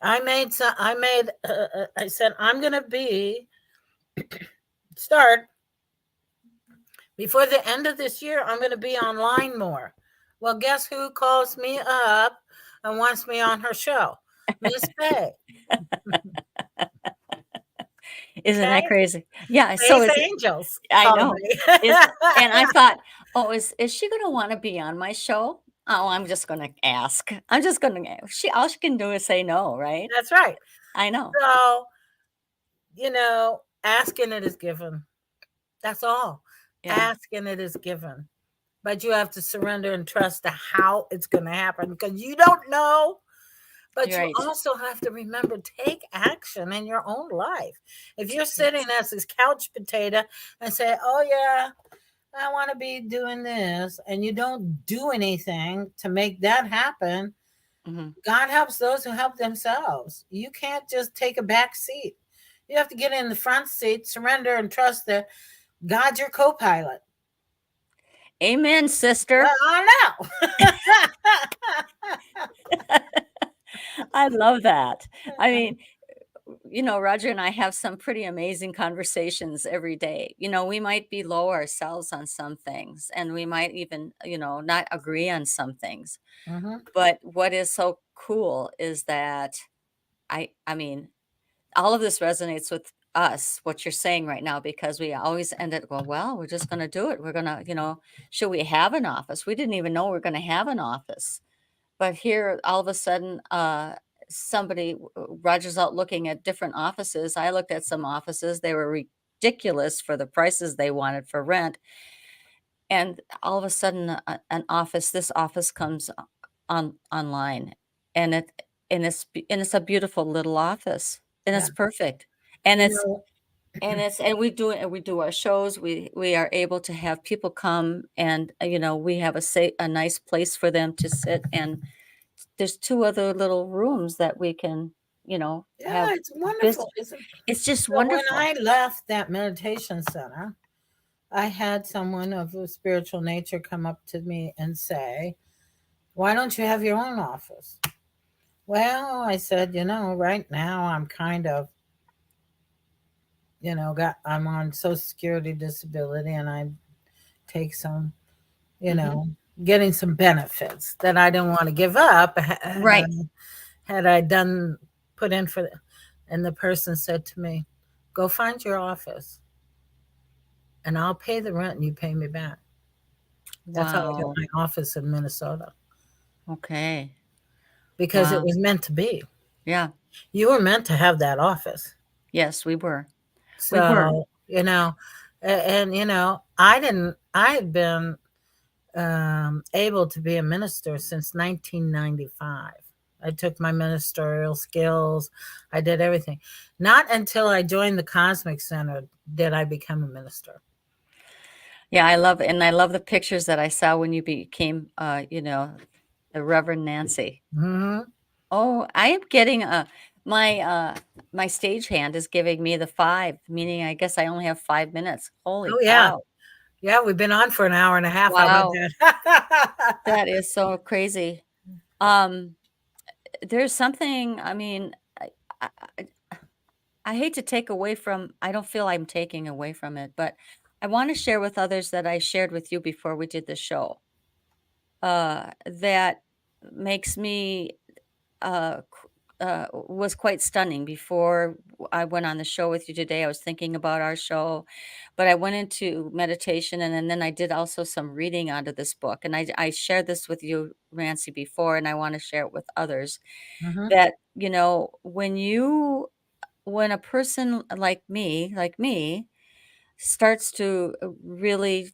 Speaker 2: I said, I'm going to start before the end of this year. I'm going to be online more. Well, guess who calls me up and wants me on her show? Miss Faye.
Speaker 1: Isn't that crazy? Yeah.
Speaker 2: So angels.
Speaker 1: I know. And I thought, oh, is she going to want to be on my show? Oh, I'm just going to ask. I'm just going to, all she can do is say no, right?
Speaker 2: That's right.
Speaker 1: I know.
Speaker 2: So, asking it is given. That's all. Yeah. Asking it is given. But you have to surrender and trust to how it's going to happen, because you don't know. But you also have to remember, take action in your own life. If you're sitting as this couch potato and say, oh, yeah, I want to be doing this, and you don't do anything to make that happen, God helps those who help themselves. You can't just take a back seat. You have to get in the front seat, surrender, and trust that God's your co-pilot.
Speaker 1: Amen, sister.
Speaker 2: Well, I
Speaker 1: know. I love that. I mean, Roger and I have some pretty amazing conversations every day. We might be low ourselves on some things, and we might even, not agree on some things. But what is so cool is that I mean, all of this resonates with us, what you're saying right now, because we always end it, well, we're just going to do it. We're going to, should we have an office? We didn't even know we were going to have an office. But here, all of a sudden, Roger's out looking at different offices. I looked at some offices. They were ridiculous for the prices they wanted for rent. And all of a sudden, this office comes online, and it's a beautiful little office, and it's perfect. And we do our shows. We are able to have people come, and we have a nice place for them to sit, and there's 2 other little rooms that we can, have.
Speaker 2: It's wonderful.
Speaker 1: It's just wonderful.
Speaker 2: When I left that meditation center, I had someone of a spiritual nature come up to me and say, why don't you have your own office? Well, I said, right now I'm kind of, I'm on Social Security disability, and I take some, getting some benefits that I don't want to give up.
Speaker 1: Right.
Speaker 2: Had I put in for, and the person said to me, go find your office. and I'll pay the rent and you pay me back. That's how I got
Speaker 1: Wow.
Speaker 2: my office in Minnesota,
Speaker 1: Okay.
Speaker 2: because it
Speaker 1: Wow.
Speaker 2: was meant to be.
Speaker 1: Yeah.
Speaker 2: You were meant to have that office.
Speaker 1: Yes, we were. We were.
Speaker 2: So, and I had been able to be a minister since 1995. I took my ministerial skills. I did everything. Not until I joined the Cosmic Center did I become a minister.
Speaker 1: Yeah, I love the pictures that I saw when you became, the Reverend Nancy.
Speaker 2: Hmm.
Speaker 1: Oh, I am getting my stage hand is giving me the 5, meaning I guess I only have 5 minutes. Holy
Speaker 2: Oh, yeah.
Speaker 1: cow.
Speaker 2: Yeah, we've been on for an hour and a half. How about
Speaker 1: Wow.
Speaker 2: that?
Speaker 1: That is so crazy. Um, there's something, I mean, I, I, I hate to take away from, I don't feel I'm taking away from it, but I want to share with others that I shared with you before we did the show. That makes me was quite stunning. Before I went on the show with you today, I was thinking about our show, but I went into meditation, and then I did also some reading out of this book. And I shared this with you, Nancy, before, and I want to share it with others.
Speaker 2: Hmm.
Speaker 1: That when a person like me, starts to really,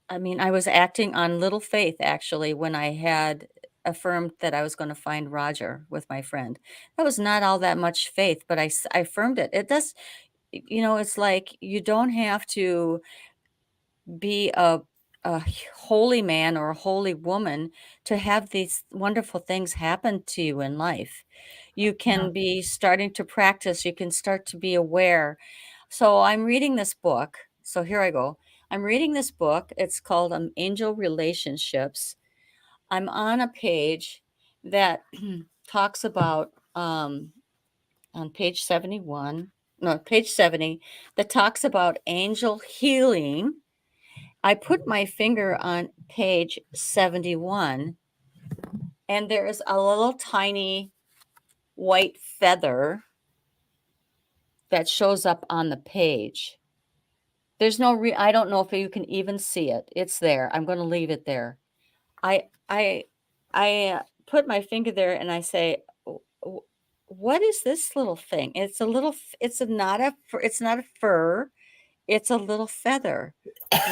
Speaker 1: I mean, I was acting on little faith actually when I had affirmed that I was going to find Roger with my friend. That was not all that much faith, but I affirmed it. It does, it's like you don't have to be a holy man or a holy woman to have these wonderful things happen to you in life. You
Speaker 2: Yeah.
Speaker 1: can be starting to practice, you can start to be aware. So I'm reading this book. So here I go. I'm reading this book. It's called Angel Relationships. I'm on a page that talks about on page 71, no, page 70, that talks about angel healing. I put my finger on page 71, and there is a little tiny white feather that shows up on the page. There's I don't know if you can even see it. It's there. I'm going to leave it there. I I I put my finger there and I say, What is this little thing?" It's a little it's not a it's not a fur. It's a little feather.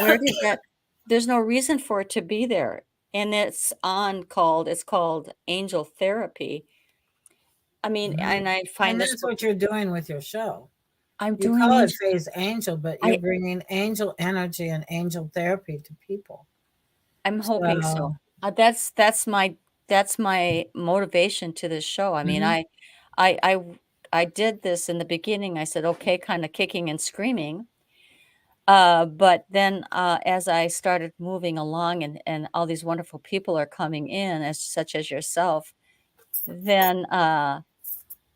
Speaker 1: Where did that There's no reason for it to be there. And it's called Angel Therapy. I mean,
Speaker 2: Mhm.
Speaker 1: and I
Speaker 2: And
Speaker 1: find this
Speaker 2: that's
Speaker 1: book
Speaker 2: what you're doing with your show.
Speaker 1: I'm
Speaker 2: You
Speaker 1: doing
Speaker 2: call it
Speaker 1: angel
Speaker 2: Faye's Angel, but you're
Speaker 1: I
Speaker 2: bringing angel energy and angel therapy to people.
Speaker 1: I'm hoping so.
Speaker 2: So,
Speaker 1: That's my motivation to this show. I mean,
Speaker 2: mhm.
Speaker 1: I I w- I did this in the beginning. I said, okay, kind of kicking and screaming. But then as I started moving along and all these wonderful people are coming in, as such as yourself, then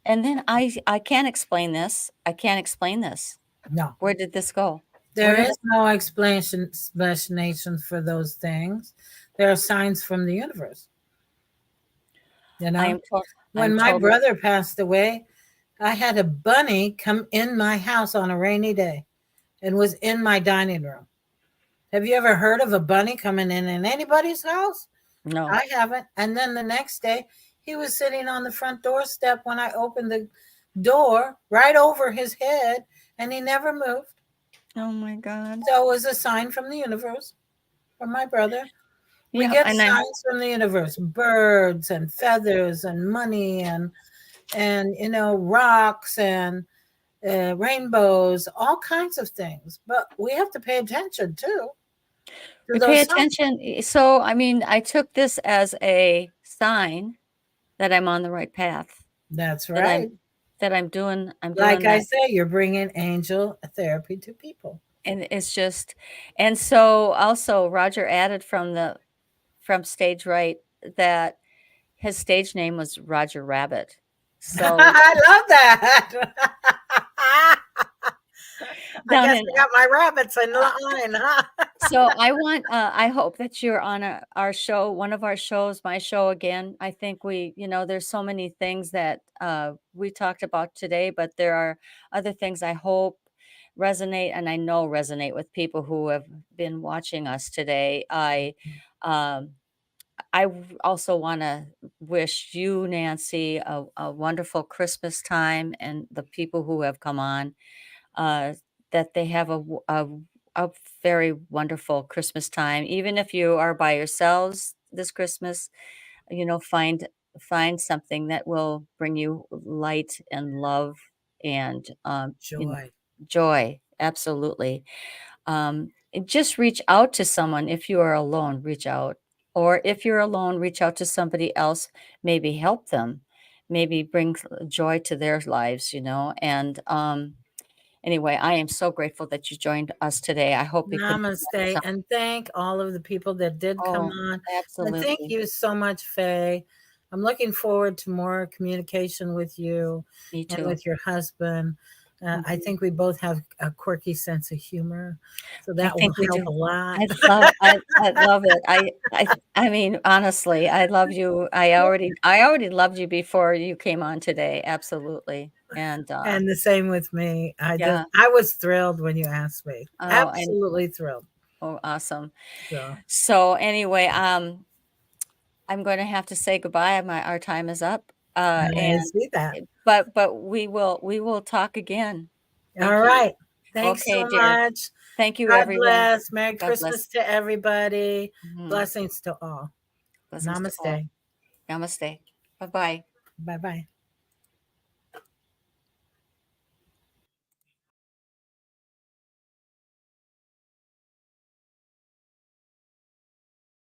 Speaker 1: and then I can't explain this. I can't explain this.
Speaker 2: No,
Speaker 1: Where did this go? Where
Speaker 2: there
Speaker 1: did
Speaker 2: is no explanation for those things. There are signs from the universe. You
Speaker 1: I
Speaker 2: know,
Speaker 1: am told I'm
Speaker 2: when my
Speaker 1: totally
Speaker 2: brother passed away, I had a bunny come in my house on a rainy day and was in my dining room. Have you ever heard of a bunny coming in anybody's house?
Speaker 1: no.
Speaker 2: I haven't. And then the next day, he was sitting on the front doorstep when I opened the door right over his head, and he never moved.
Speaker 1: Oh my God.
Speaker 2: So it was a sign from the universe, from my brother. We
Speaker 1: Yeah,
Speaker 2: get
Speaker 1: and
Speaker 2: signs from the universe, birds and feathers and money and rocks and rainbows, all kinds of things. But we have to pay attention too to
Speaker 1: we pay
Speaker 2: those signs.
Speaker 1: attention. So, I mean, I took this as a sign that I'm on the right path,
Speaker 2: That's
Speaker 1: that I'm
Speaker 2: right.
Speaker 1: I'm
Speaker 2: Like
Speaker 1: doing
Speaker 2: I
Speaker 1: that.
Speaker 2: say, you're bringing angel therapy to people.
Speaker 1: And it's just, and so also Roger added from stage right that his stage name was Roger Rabbit. So
Speaker 2: I love that. I
Speaker 1: down
Speaker 2: guess
Speaker 1: in
Speaker 2: I got my rabbits in line, huh?
Speaker 1: So I hope that you're on our show, one of our shows, my show again. I think there's so many things that we talked about today, but there are other things I hope resonate, and I know resonate with people who have been watching us today. Um, also want to wish you, Nancy, a wonderful Christmas time, and the people who have come on, uh, that they have a very wonderful Christmas time. Even if you are by yourselves this Christmas, find something that will bring you light and love and
Speaker 2: Joy.
Speaker 1: joy. Absolutely. And just reach out to someone. If you are alone, reach out. Or if you're alone, reach out to somebody else, maybe help them, maybe bring joy to their lives, And anyway, I am so grateful that you joined us today. I hope you can do that
Speaker 2: Namaste. And thank all of the people that did come
Speaker 1: Oh,
Speaker 2: on. And thank
Speaker 1: absolutely.
Speaker 2: you so much, Faye. I'm looking forward to more communication with you
Speaker 1: Me
Speaker 2: and
Speaker 1: too.
Speaker 2: with your husband. I
Speaker 1: Mhm.
Speaker 2: think we both have a quirky sense of humor, so
Speaker 1: I
Speaker 2: that will
Speaker 1: think we
Speaker 2: help
Speaker 1: do.
Speaker 2: a lot.
Speaker 1: I love it. I mean, honestly, I love you. I already loved you before you came on today. Absolutely. And
Speaker 2: And the same with me.
Speaker 1: yeah.
Speaker 2: I was thrilled when you asked me.
Speaker 1: Oh, and
Speaker 2: Absolutely thrilled.
Speaker 1: awesome.
Speaker 2: So
Speaker 1: So anyway, I'm going to have to say goodbye. Our time is up.
Speaker 2: I see that.
Speaker 1: But we will talk again.
Speaker 2: All
Speaker 1: Thank you.
Speaker 2: right. Thanks
Speaker 1: Okay,
Speaker 2: so
Speaker 1: dear.
Speaker 2: much.
Speaker 1: Thank you,
Speaker 2: God
Speaker 1: everyone.
Speaker 2: bless. Merry
Speaker 1: God
Speaker 2: Christmas
Speaker 1: bless.
Speaker 2: to everybody.
Speaker 1: Mhm.
Speaker 2: Blessings to all.
Speaker 1: Blessings to all.
Speaker 2: Namaste.
Speaker 1: Namaste. Bye bye.
Speaker 2: Bye bye.